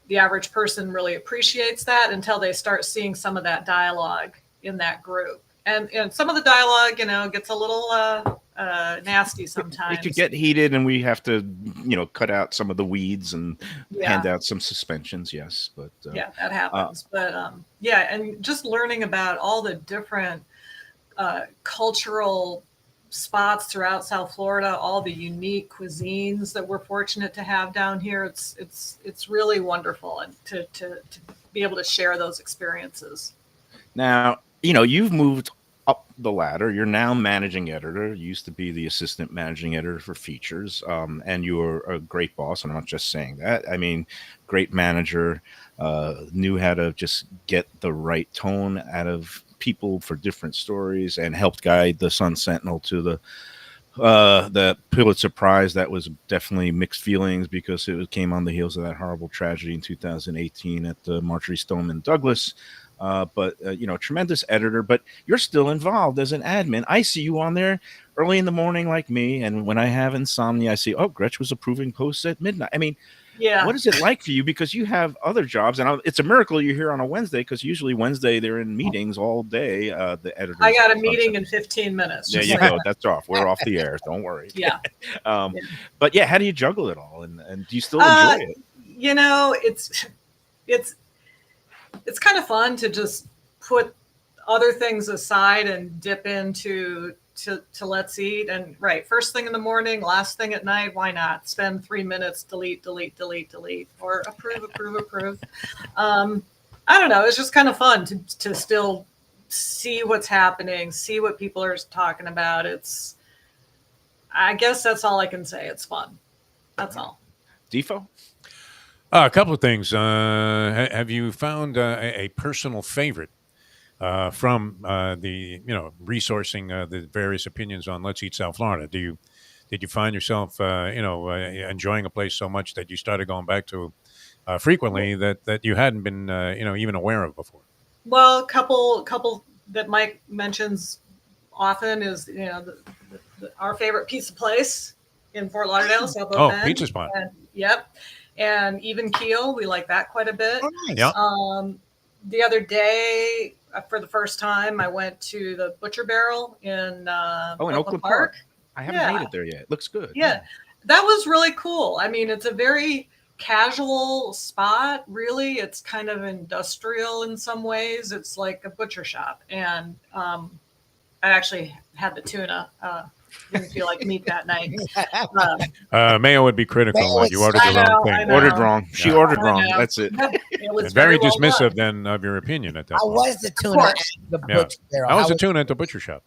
the average person really appreciates that until they start seeing some of that dialogue in that group. And some of the dialogue, you know, gets a little nasty sometimes. It could get heated, and we have to, you know, cut out some of the weeds and hand out some suspensions. Yes, but yeah, that happens. But yeah, and just learning about all the different cultural spots throughout South Florida, all the unique cuisines that we're fortunate to have down here. It's really wonderful, and to be able to share those experiences. Now, you know, you've moved up the ladder. You're now managing editor. You used to be the assistant managing editor for features, and you're a great boss. And I'm not just saying that. I mean, great manager, knew how to just get the right tone out of people for different stories, and helped guide the Sun Sentinel to the Pulitzer Prize. That was definitely mixed feelings because it came on the heels of that horrible tragedy in 2018 at the Marjorie Stoneman Douglas. But you know, tremendous editor, but you're still involved as an admin. I see you on there early in the morning like me, and when I have insomnia, I see, oh, Gretch was approving posts at midnight. I mean, yeah. What is it like for you? Because you have other jobs, and it's a miracle you're here on a Wednesday, because usually Wednesday they're in meetings all day. The editor. I got a meeting in 15 minutes. There you go. That's off. We're off the air. Don't worry. Yeah. But yeah, how do you juggle it all, and do you still enjoy it? You know, it's kind of fun to just put other things aside and dip into to Let's Eat. And right, first thing in the morning, last thing at night, why not? Spend 3 minutes, delete, or approve. I don't know. It's just kind of fun to still see what's happening, see what people are talking about. I guess that's all I can say. It's fun. That's all. Defo? A couple of things. Have you found a personal favorite from the resourcing the various opinions on Let's Eat South Florida? Did you find yourself enjoying a place so much that you started going back to frequently that you hadn't been even aware of before? Well, a couple that Mike mentions often is our favorite pizza place in Fort Lauderdale, South Bend. Pizza spot. Yep. And even Keel, we like that quite a bit. Oh, nice. Yeah. The other day, for the first time, I went to the Butcher Barrel in Oakland Park. I haven't made it there yet. It looks good. Yeah, that was really cool. I mean, it's a very casual spot. Really, it's kind of industrial in some ways. It's like a butcher shop, and I actually had the tuna. Didn't feel like meat that night. Mayo would be critical that you ordered the wrong thing. Ordered wrong. She ordered wrong. That's it. It was very well dismissive done. then of your opinion at that How point. was the tuna at the butcher barrel? How was the tuna at the butcher shop?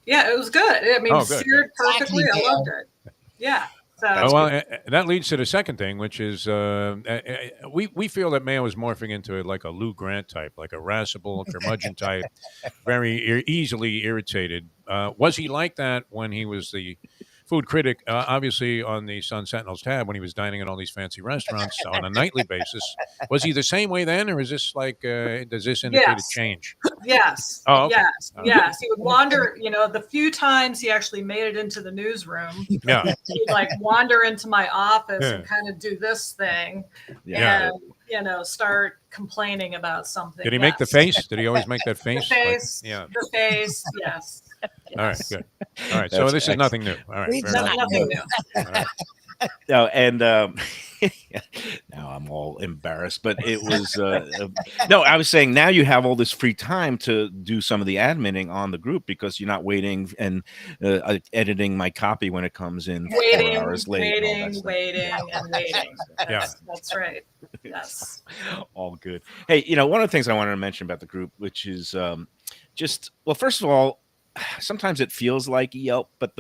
Yeah, it was good. I mean, good. seared perfectly. I loved it. Yeah. So That leads to the second thing, which is we feel that Mayo is morphing into like a Lou Grant type, like a irascible, curmudgeon type, very easily irritated. Was he like that when he was the food critic, obviously on the Sun Sentinel's tab when he was dining at all these fancy restaurants on a nightly basis? Was he the same way then, or is this like, does this indicate a change? Yes. Oh, okay. Yes. He would wander, the few times he actually made it into the newsroom, Yeah. he'd like wander into my office and kind of do this thing and, start complaining about something. Did he make the face? Did he always make that face? The face, the face, yes. All right, good. All right, so this is nothing new. All right, nothing new. All right. No, and now I'm all embarrassed, but it was no. I was saying now you have all this free time to do some of the adminning on the group because you're not waiting and editing my copy when it comes in 4 hours late. Waiting. That's right. Yes, all good. Hey, one of the things I wanted to mention about the group, which is first of all, sometimes it feels like Yelp, but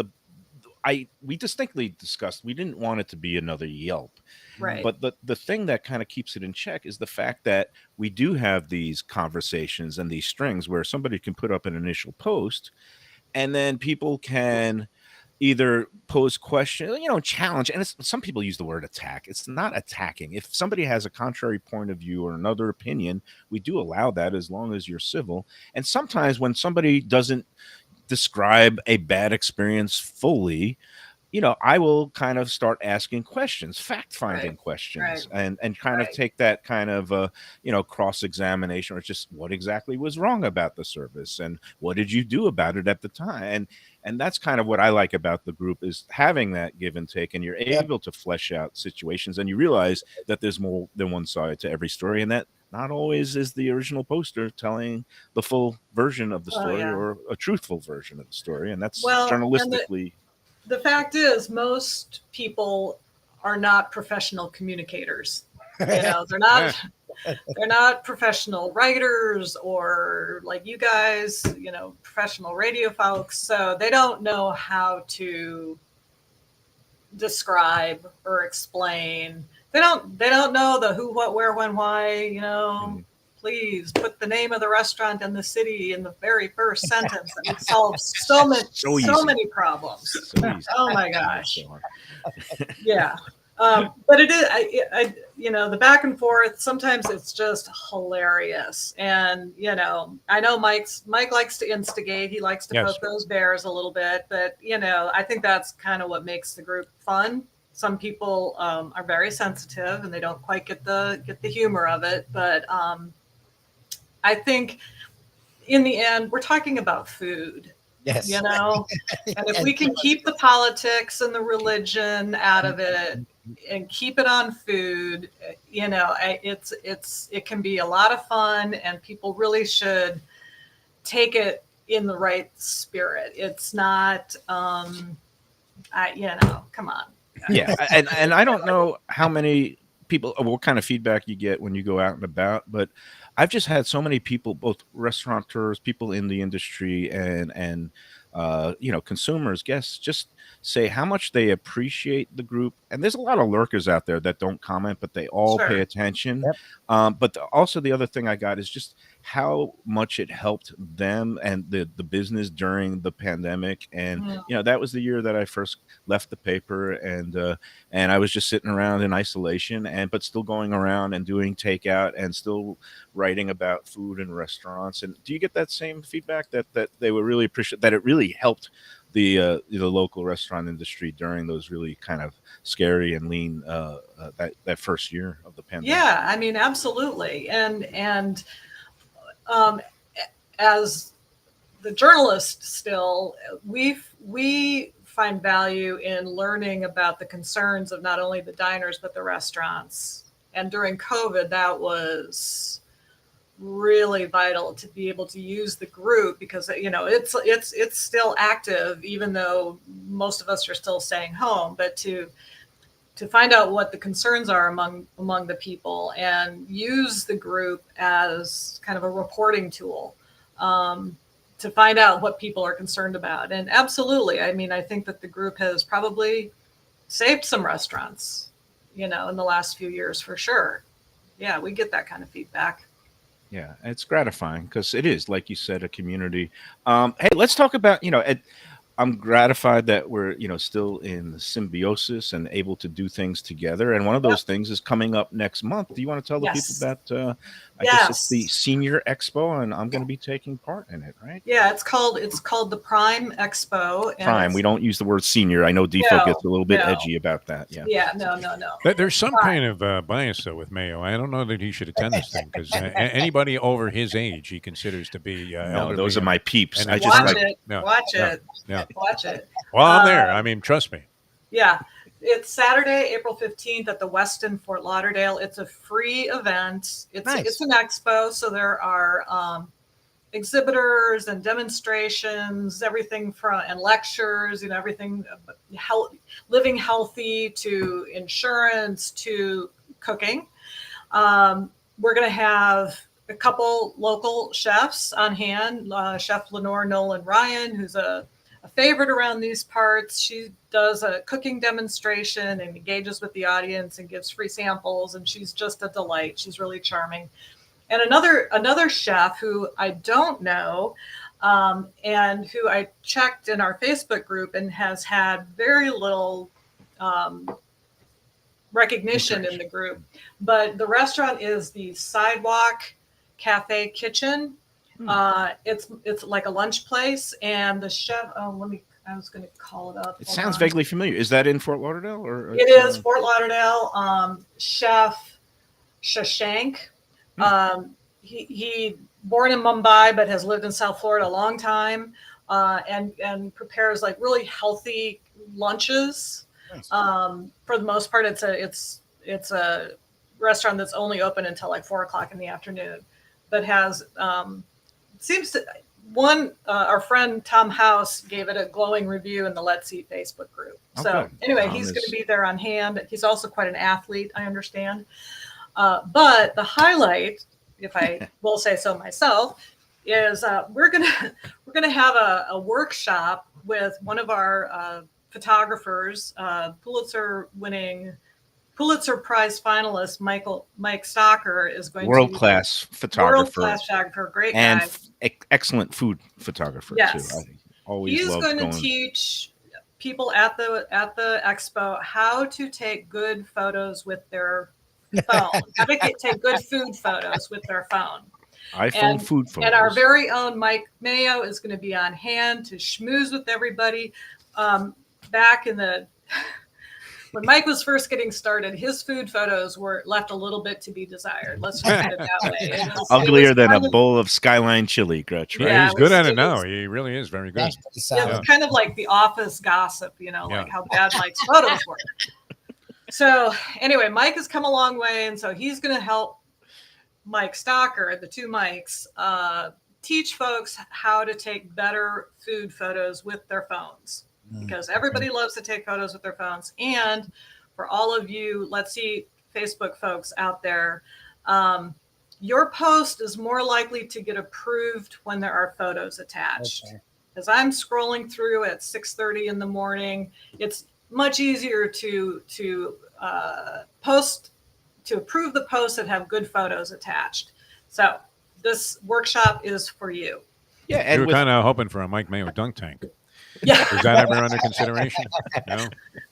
we distinctly discussed we didn't want it to be another Yelp. Right. But the thing that kind of keeps it in check is the fact that we do have these conversations and these strings where somebody can put up an initial post and then people can either pose questions, challenge. And some people use the word attack. It's not attacking. If somebody has a contrary point of view or another opinion, we do allow that as long as you're civil. And sometimes when somebody doesn't describe a bad experience fully, I will kind of start asking questions, fact-finding questions, and kind of take that kind of cross-examination, or just what exactly was wrong about the service and what did you do about it at the time, and that's kind of what I like about the group, is having that give and take, and you're able to flesh out situations, and you realize that there's more than one side to every story, and that not always is the original poster telling the full version of the story or a truthful version of the story. And that's journalistically. The fact is, most people are not professional communicators. They're not professional writers or like you guys, professional radio folks. So they don't know how to describe or explain. They don't know the who, what, where, when, why, please put the name of the restaurant and the city in the very first sentence. It solves so many problems. Oh my gosh. Yeah. But it is, the back and forth, sometimes it's just hilarious. And, I know Mike likes to instigate. He likes to poke those bears a little bit, but, I think that's kind of what makes the group fun. Some people are very sensitive and they don't quite get the humor of it. But I think in the end, we're talking about food. Yes. And if we can keep the politics and the religion out of it and keep it on food, it can be a lot of fun, and people really should take it in the right spirit. It's not, come on. Yeah, and I don't know how many people, what kind of feedback you get when you go out and about, but I've just had so many people, both restaurateurs, people in the industry, and consumers, guests, just say how much they appreciate the group. And there's a lot of lurkers out there that don't comment, but they all pay Sure. attention. Yep. Also the other thing I got is just how much it helped them and the business during the pandemic. And that was the year that I first left the paper, and I was just sitting around in isolation, but still going around and doing takeout and still writing about food and restaurants. And do you get that same feedback that they would really appreciate, that it really helped the local restaurant industry during those really kind of scary and lean that first year of the pandemic? Yeah, I mean, absolutely. And as the journalist still, we find value in learning about the concerns of not only the diners, but the restaurants. And during COVID, that was really vital to be able to use the group, because it's still active, even though most of us are still staying home. But to find out what the concerns are among the people and use the group as kind of a reporting tool, to find out what people are concerned about. And absolutely, I mean, I think that the group has probably saved some restaurants, in the last few years, for sure. Yeah, we get that kind of feedback. Yeah, it's gratifying because it is, like you said, a community. Hey, let's talk about, I'm gratified that we're, still in symbiosis and able to do things together. And one of those things is coming up next month. Do you want to tell the people about, I guess it's the Senior Expo, and I'm going to be taking part in it, right? Yeah, it's called the Prime Expo. And Prime. We don't use the word senior. I know Defo gets a little bit edgy about that. Yeah. Yeah, no. There's some kind of bias, though, with Mayo. I don't know that he should attend this thing, because anybody over his age he considers to be elderly. No, those are my peeps. And I just watch like it. No, watch no, it. no. Watch it. Well, I'm there. I mean, trust me. Yeah. It's Saturday, April 15th at the Westin, Fort Lauderdale. It's a free event. It's an expo, so there are exhibitors and demonstrations, everything and lectures, everything, living healthy to insurance to cooking. We're going to have a couple local chefs on hand. Chef Lenore Nolan Ryan, who's a favorite around these parts. She does a cooking demonstration and engages with the audience and gives free samples, and she's just a delight. She's really charming. And another chef who I don't know, and who I checked in our Facebook group and has had very little recognition in the group, but the restaurant is the Sidewalk Cafe Kitchen. It's like a lunch place, and the chef. I was going to call it up. It sounds vaguely familiar. Is that in Fort Lauderdale, or it is Fort Lauderdale? Chef Shashank. He born in Mumbai but has lived in South Florida a long time, and prepares like really healthy lunches. Nice. For the most part, it's a restaurant that's only open until like 4:00 in the afternoon, but has our friend Tom House gave it a glowing review in the Let's Eat Facebook group. So anyway, he's going to be there on hand. He's also quite an athlete, I understand. But the highlight, if I will say so myself, is we're gonna have a workshop with one of our photographers, Pulitzer Prize finalist Mike Stocker is going world-class photographer, great guy, and excellent food photographer yes. too. He's going to teach people at the expo how to take good photos with their phone, how to take good food photos with their phone. iPhone food photos. And our very own Mike Mayo is going to be on hand to schmooze with everybody. Back in when Mike was first getting started, his food photos were left a little bit to be desired. Let's just put it that way. Uglier than a bowl of Skyline chili, Gretch. Right? Yeah, he's good at it now. He really is very good. It's kind of like the office gossip, like how bad Mike's photos were. So anyway, Mike has come a long way, and so he's going to help Mike Stocker, the two Mikes, teach folks how to take better food photos with their phones, because everybody loves to take photos with their phones. And for all of you, let's see, Facebook folks out there, your post is more likely to get approved when there are photos attached. As I'm scrolling through at 6:30 in the morning, it's much easier to post, to approve the posts that have good photos attached. So this workshop is for you. Yeah, We and were with, kind of hoping for a Mike Mayo dunk tank. Yeah. Is that ever under consideration? No.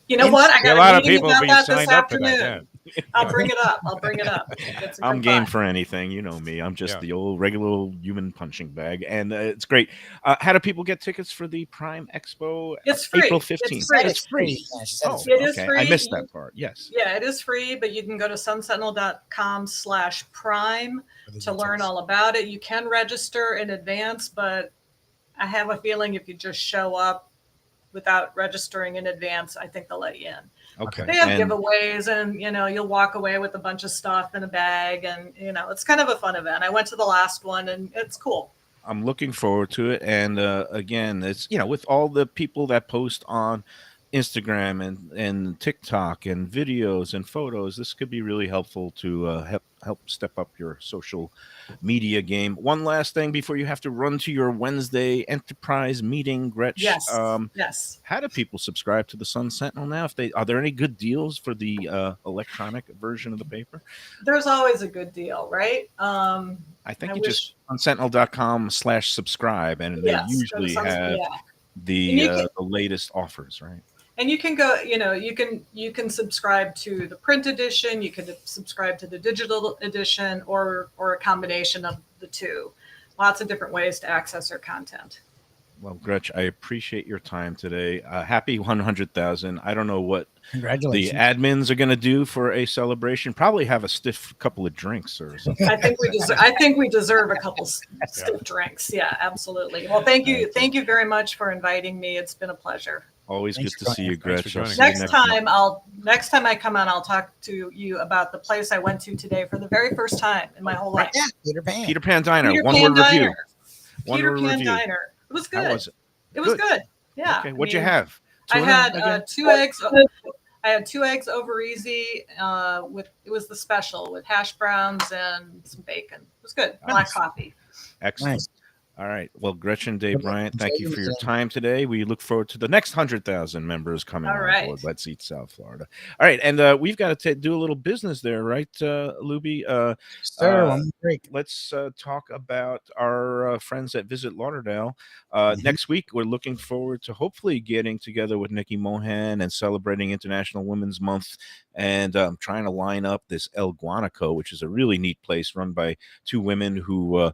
You know what? I A got lot a of meeting people about be that this signed up for that. afternoon. Yeah. I'll bring it up. I'll bring it up. It's I'm good game fun. for anything. You know me. I'm just Yeah. the old regular old human punching bag, and it's great. How do people get tickets for the Prime Expo? It's free. April It's 15th. free. It's free. Yeah, she said Oh, it's It is okay. free. I missed that part. Yes. Yeah, it is free, but you can go to sunsentinel.com/prime to learn all about it. You can register in advance, but I have a feeling if you just show up without registering in advance, I think they'll let you in. Okay. They have And giveaways, and you'll walk away with a bunch of stuff in a bag, and it's kind of a fun event. I went to the last one, and it's cool. I'm looking forward to it. And again, it's with all the people that post on Instagram and TikTok and videos and photos, this could be really helpful to help step up your social media game. One last thing before you have to run to your Wednesday enterprise meeting, Gretch. Yes. Yes. How do people subscribe to the Sun Sentinel now? Are there any good deals for the electronic version of the paper? There's always a good deal, right? I think just on sentinel.com/subscribe, and they usually have the latest offers, right? And you can go, you can subscribe to the print edition, you can subscribe to the digital edition, or a combination of the two. Lots of different ways to access our content. Well, Gretch, I appreciate your time today. Happy 100,000. I don't know what the admins are going to do for a celebration. Probably have a stiff couple of drinks or something. I think we deserve a couple stiff drinks. Yeah, absolutely. Well, thank you very much for inviting me. It's been a pleasure. Always good to see you, Gretch. Next time I come on, I'll talk to you about the place I went to today for the very first time in my whole life. Yeah, Peter Pan. Peter Pan Diner. Peter One Pan word Diner. review. Peter Pan Diner. It was good. How was it? It was good. Yeah. Okay. What'd you have? I Tuna had again? 2 eggs. I had 2 eggs over easy. It was the special with hash browns and some bacon. It was good. Black coffee. Excellent. Nice. All right. Well, Gretchen, Dave Bryant, thank you for your time today. We look forward to the next 100,000 members coming on board. Let's Eat South Florida. All right. And we've got to do a little business there, right, Lubie? Sir, break. Let's talk about our friends at Visit Lauderdale. Next week, we're looking forward to hopefully getting together with Nikki Mohan and celebrating International Women's Month, and trying to line up this El Guanaco, which is a really neat place run by 2 women who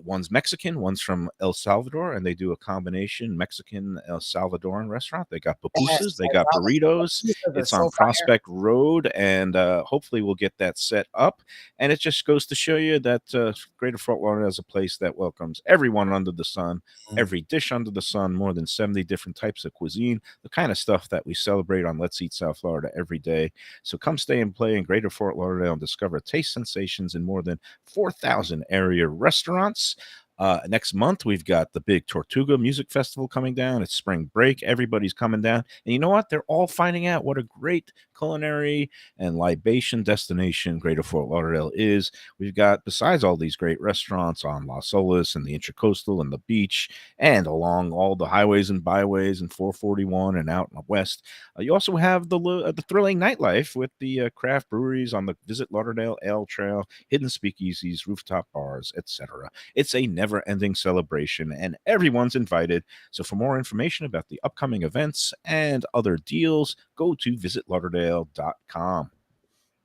one's Mexican, one's from El Salvador, and they do a combination Mexican El Salvadoran restaurant. They got pupusas, they got burritos. It's on Prospect Road, and hopefully we'll get that set up. And it just goes to show you that Greater Fort Lauderdale is a place that welcomes everyone under the sun, every dish under the sun, more than 70 different types of cuisine, the kind of stuff that we celebrate on Let's Eat South Florida every day. So come stay and play in Greater Fort Lauderdale and discover taste sensations in more than 4,000 area restaurants. Next month, we've got the big Tortuga Music Festival coming down. It's spring break. Everybody's coming down. And you know what? They're all finding out what a great culinary and libation destination Greater Fort Lauderdale is. We've got, besides all these great restaurants on Las Olas and the Intracoastal and the beach and along all the highways and byways and 441 and out in the west, you also have the thrilling nightlife with the craft breweries on the Visit Lauderdale Ale Trail, hidden speakeasies, rooftop bars, etc. It's a never-ending celebration, and everyone's invited. So for more information about the upcoming events and other deals, go to visitlauderdale.com. A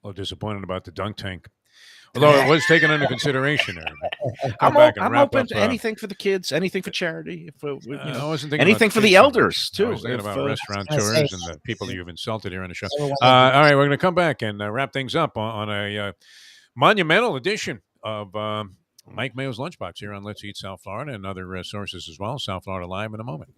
little disappointed about the dunk tank, although it was taken into consideration there. I'm open to anything for the kids, anything for charity. If I wasn't thinking anything about for the kids, elders too. I was thinking about restaurateurs and the people you've insulted here on the show. All All right, we're going to come back and wrap things up on a monumental edition of Mike Mayo's Lunchbox here on Let's Eat South Florida and other sources as well. South Florida Live in a moment.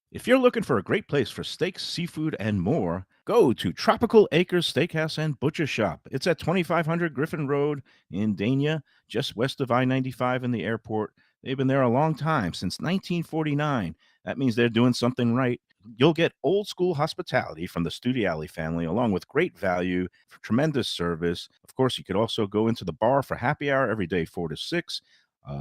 If you're looking for a great place for steaks, seafood, and more, go to Tropical Acres Steakhouse and Butcher Shop. It's at 2500 Griffin Road in Dania, just west of I-95 in the airport. They've been there a long time, since 1949. That means they're doing something right. You'll get old school hospitality from the Studiali family, along with great value, tremendous service. Of course, you could also go into the bar for happy hour every day, 4 to 6.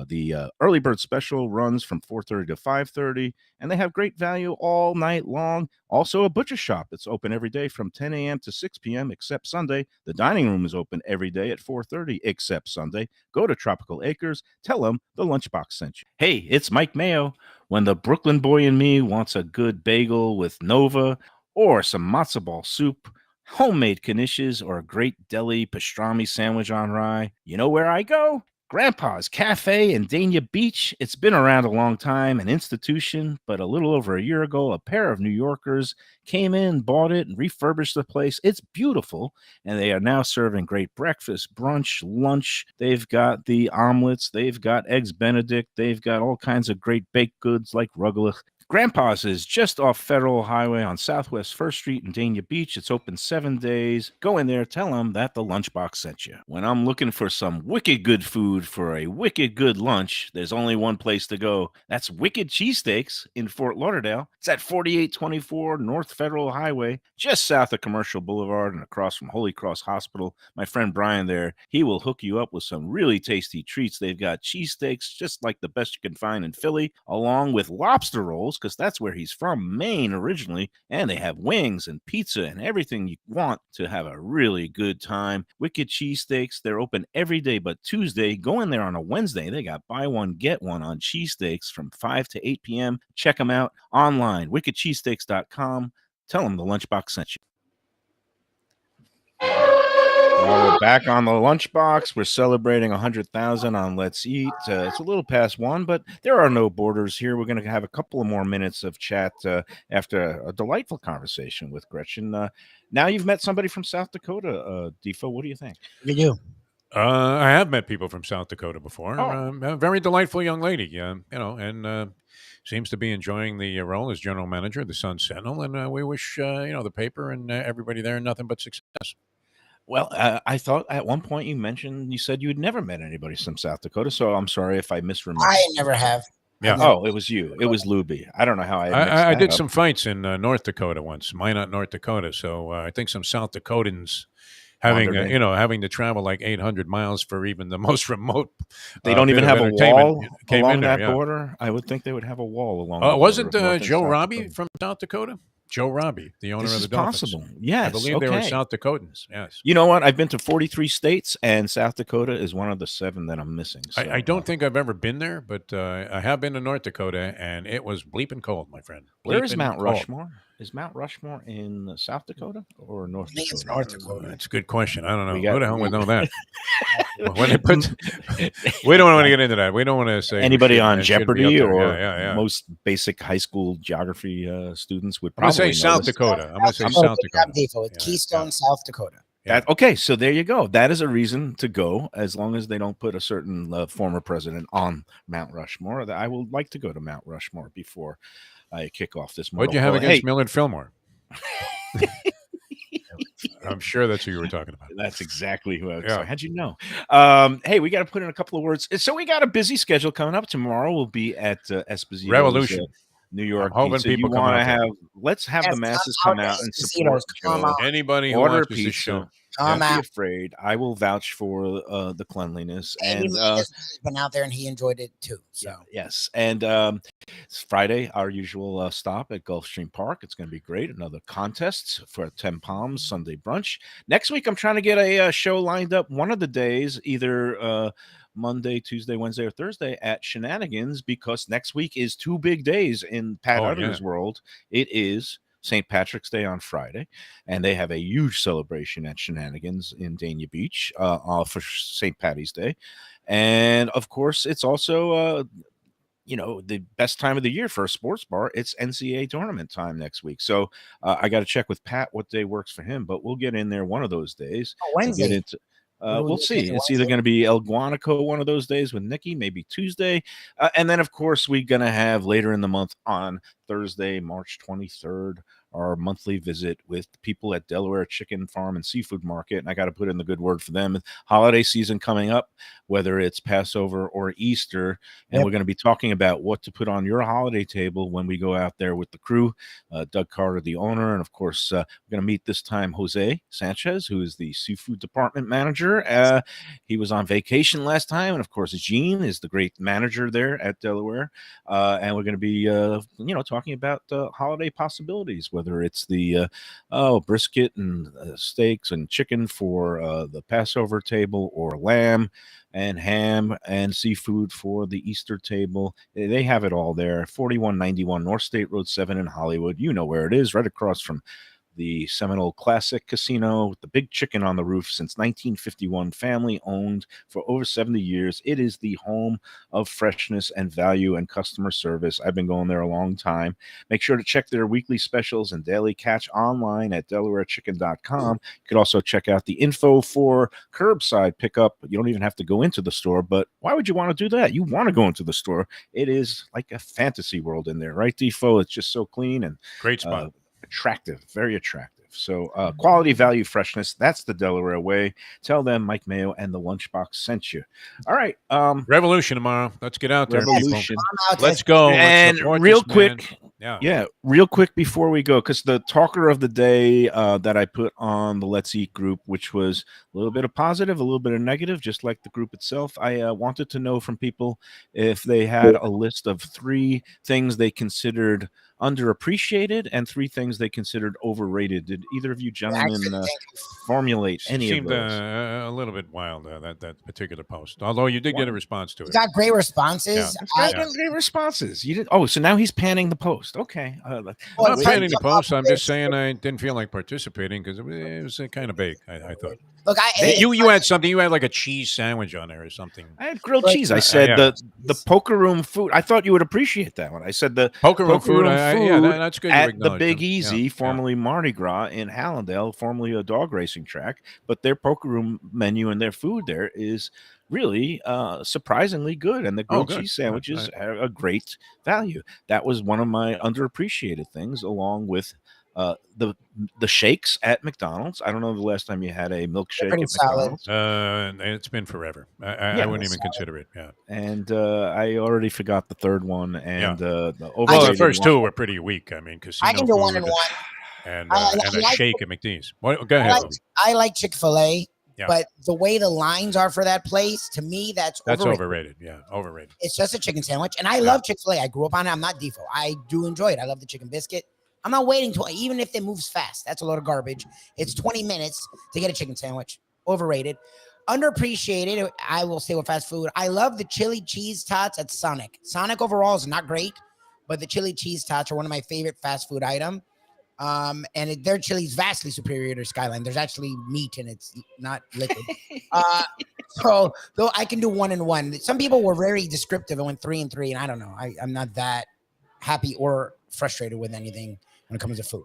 The early bird special runs from 4:30 to 5:30, and they have great value all night long. Also, a butcher shop that's open every day from 10 a.m. to 6 p.m. except Sunday. The dining room is open every day at 4:30 except Sunday. Go to Tropical Acres. Tell them the Lunchbox sent you. Hey, it's Mike Mayo. When the Brooklyn boy in me wants a good bagel with Nova or some matzo ball soup, homemade knishes, or a great deli pastrami sandwich on rye, you know where I go? Grandpa's Cafe in Dania Beach. It's been around a long time, an institution, but a little over a year ago, a pair of New Yorkers came in, bought it, and refurbished the place. It's beautiful, and they are now serving great breakfast, brunch, lunch. They've got the omelets. They've got eggs Benedict. They've got all kinds of great baked goods like rugelach. Grandpa's is just off Federal Highway on Southwest 1st Street in Dania Beach. It's open 7 days. Go in there, tell them that the Lunchbox sent you. When I'm looking for some wicked good food for a wicked good lunch, there's only one place to go. That's Wicked Cheesesteaks in Fort Lauderdale. It's at 4824 North Federal Highway, just south of Commercial Boulevard and across from Holy Cross Hospital. My friend Brian there, he will hook you up with some really tasty treats. They've got cheesesteaks, just like the best you can find in Philly, along with lobster rolls, because that's where he's from, Maine originally, and they have wings and pizza and everything you want to have a really good time. Wicked Cheesesteaks, they're open every day but Tuesday. Go in there on a Wednesday. They got buy one, get one on cheesesteaks from 5 to 8 p.m. Check them out online, wickedcheesesteaks.com. Tell them the Lunchbox sent you. We're back on the Lunchbox. We're celebrating 100,000 on Let's Eat. It's a little past 1, but there are no borders here. We're going to have a couple of more minutes of chat after a delightful conversation with Gretchen. Now you've met somebody from South Dakota, Defo. What do you think? You do. I have met people from South Dakota before. Oh. A very delightful young lady, and seems to be enjoying the role as general manager of the Sun Sentinel. And we wish the paper and everybody there nothing but success. Well, I thought at one point you said you had never met anybody from South Dakota, so I'm sorry if I misremembered. I never have. Yeah. Oh, it was you. It was Lubie. I don't know how I did some fights in North Dakota once, Minot, North Dakota. So I think some South Dakotans having to travel like 800 miles for even the most remote. They don't even have a wall along that there, border. I would think they would have a wall along. Wasn't Joe Robbie from South Dakota? Joe Robbie, the owner of the Dolphins. Possible. Yes, I believe they were South Dakotans. Yes. You know what? I've been to 43 states, and South Dakota is one of the 7 that I'm missing. So, I don't think I've ever been there, but I have been to North Dakota, and it was bleeping cold, my friend. Where is Mount Rushmore? Is Mount Rushmore in South Dakota or North Dakota? It's North Dakota. That's a good question. I don't know. Who the hell would know that? We don't want to get into that. We don't want to say anybody on Jeopardy or most basic high school geography students would probably say South Dakota. I'm going to say South Dakota. It's Keystone, South Dakota. Okay, so there you go. That is a reason to go, as long as they don't put a certain former president on Mount Rushmore. I would like to go to Mount Rushmore before I kick off this. What'd you have against Millard Fillmore? I'm sure that's who you were talking about. That's exactly who I was. Yeah. How'd you know? Hey, we got to put in a couple of words. So we got a busy schedule coming up. Tomorrow we'll be at Esposito Revolution. New York. I'm hoping people come out. Let's have the masses come out and support Joe. Anybody who watches this show. Don't be afraid. I will vouch for the cleanliness. And he's been out there and he enjoyed it too. So yes, and it's Friday, our usual stop at Gulfstream Park. It's going to be great. Another contest for 10 Palms Sunday brunch. Next week, I'm trying to get a show lined up one of the days, either Monday, Tuesday, Wednesday, or Thursday at Shenanigans, because next week is 2 big days in Pat Utter's world. It is St. Patrick's Day on Friday, and they have a huge celebration at Shenanigans in Dania Beach for St. Patty's Day. And of course, it's also the best time of the year for a sports bar. It's NCAA tournament time next week. So I got to check with Pat what day works for him, but we'll get in there one of those days. Wednesday. We'll see. It's either going to be El Guanaco one of those days with Nikki, maybe Tuesday. And then, of course, we're going to have later in the month on Thursday, March 23rd, our monthly visit with people at Delaware Chicken Farm and Seafood Market. And I got to put in the good word for them. Holiday season coming up, whether it's Passover or Easter. And we're going to be talking about what to put on your holiday table when we go out there with the crew. Doug Carter, the owner. And of course, we're going to meet this time Jose Sanchez, who is the seafood department manager. He was on vacation last time. And of course, Gene is the great manager there at Delaware. And we're going to be, talking about holiday possibilities, whether it's the brisket and steaks and chicken for the Passover table, or lamb and ham and seafood for the Easter table. They have it all there. 4191 North State Road 7 in Hollywood. You know where it is, right across from the Seminole Classic Casino with the big chicken on the roof since 1951, family owned for over 70 years. It is the home of freshness and value and customer service. I've been going there a long time. Make sure to check their weekly specials and daily catch online at DelawareChicken.com. You could also check out the info for curbside pickup. You don't even have to go into the store, but why would you want to do that? You want to go into the store. It is like a fantasy world in there, right, Defo? It's just so clean and great spot. Attractive, very attractive. So quality, value, freshness. That's the Delaware way. Tell them Mike Mayo and the Lunchbox sent you. All right. Revolution tomorrow. Let's get out there, Revolution. people. Let's go. And Let's real quick. Man. Yeah, real quick before we go, because the talker of the day that I put on the Let's Eat group, which was a little bit of positive, a little bit of negative, just like the group itself. I wanted to know from people if they had a list of 3 things they considered underappreciated and 3 things they considered overrated. Did either of you gentlemen formulate any of those? Seemed a little bit wild, that particular post. Although you did get a response to it. You got great responses. Great responses. You did. Oh, so now he's panning the post. Okay. I'm not panning the post. I'm just saying I didn't feel like participating because it was kind of big. I thought. Look, you had something. You had like a cheese sandwich on there or something. I had grilled cheese. I said the poker room food. I thought you would appreciate that one. I said the poker room food. That's good. At the Big Easy, formerly Mardi Gras in Hallandale, formerly a dog racing track. But their poker room menu and their food there is really surprisingly good, and the grilled cheese sandwiches are a great value. That was one of my underappreciated things, along with the shakes at McDonald's. I don't know the last time you had a milkshake at McDonald's. It's been forever. I wouldn't even consider it. Yeah, and I already forgot the third one. And the first 2 were pretty weak. I mean, casino I can do 1 and 1. And a shake at McDee's. Go ahead. I like Chick-fil-A. Yeah. But the way the lines are for that place, to me, that's overrated. Yeah, overrated. It's just a chicken sandwich. And I love Chick-fil-A. I grew up on it. I'm not Defo. I do enjoy it. I love the chicken biscuit. I'm not waiting to, even if it moves fast. That's a load of garbage. It's 20 minutes to get a chicken sandwich. Overrated. Underappreciated, I will say with fast food. I love the chili cheese tots at Sonic. Sonic overall is not great, but the chili cheese tots are one of my favorite fast food items. And their chili is vastly superior to Skyline. There's actually meat and it's not liquid. So though I can do 1 and 1. Some people were very descriptive and went 3 and 3, and I don't know. I'm not that happy or frustrated with anything when it comes to food.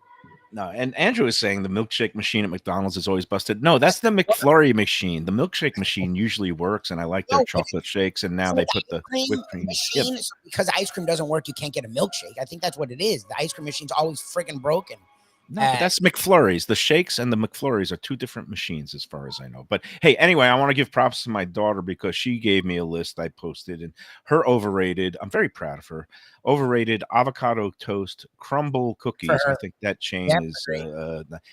No, and Andrew is saying the milkshake machine at McDonald's is always busted. No, that's the McFlurry machine. The milkshake machine usually works, and I like their chocolate shakes, and now they put the whipped cream machine. Yep. Because ice cream doesn't work, you can't get a milkshake. I think that's what it is. The ice cream machine's always freaking broken. No, but that's McFlurries. The shakes and the McFlurries are 2 different machines as far as I know. But hey, anyway, I want to give props to my daughter because she gave me a list I posted, and her overrated, I'm very proud of her, overrated avocado toast crumble cookies. I think that chain is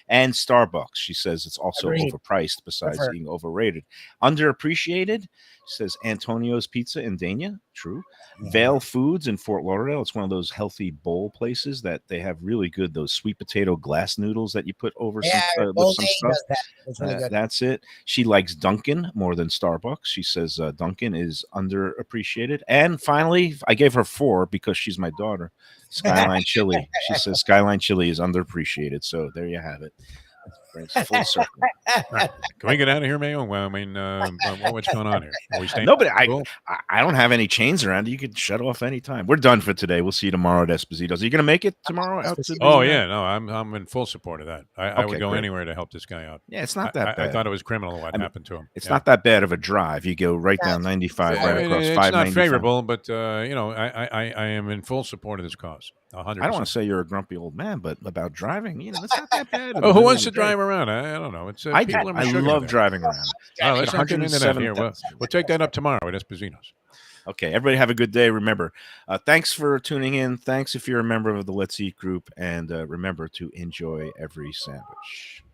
and Starbucks. She says it's also overpriced besides being overrated. Underappreciated, she says Antonio's Pizza in Dania. True. Vale Foods in Fort Lauderdale. It's one of those healthy bowl places that they have really good, those sweet potato glass noodles that you put over with some stuff. That's, really that's it. She likes Dunkin' more than Starbucks. She says Dunkin' is underappreciated. And finally, I gave her 4 because she's my daughter. Skyline Chili. She says Skyline Chili is underappreciated. So there you have it. Brings full circle. Can we get out of here, Mayo? Well, I mean, what's going on here? Are we staying? Nobody. Cool? I don't have any chains around. You could shut off anytime. We're done for today. We'll see you tomorrow at Esposito's. Are you going to make it tomorrow? Out to the, Oh yeah, no, I'm in full support of that. I would Okay, go great. anywhere to help this guy out. Yeah, it's not that bad. I thought it was criminal what happened to him. It's not that bad of a drive. You go right down 95, right across It's 595. not favorable, but I am in full support of this cause. 100%. I don't want to say you're a grumpy old man, but about driving, it's not that bad. Oh, who wants to drive around? I don't know. It's I people are I sugar love there. driving around. Oh, let's not get into that here. We'll take that up tomorrow at Esposito's. Okay, everybody have a good day. Remember, thanks for tuning in. Thanks if you're a member of the Let's Eat group, and remember to enjoy every sandwich.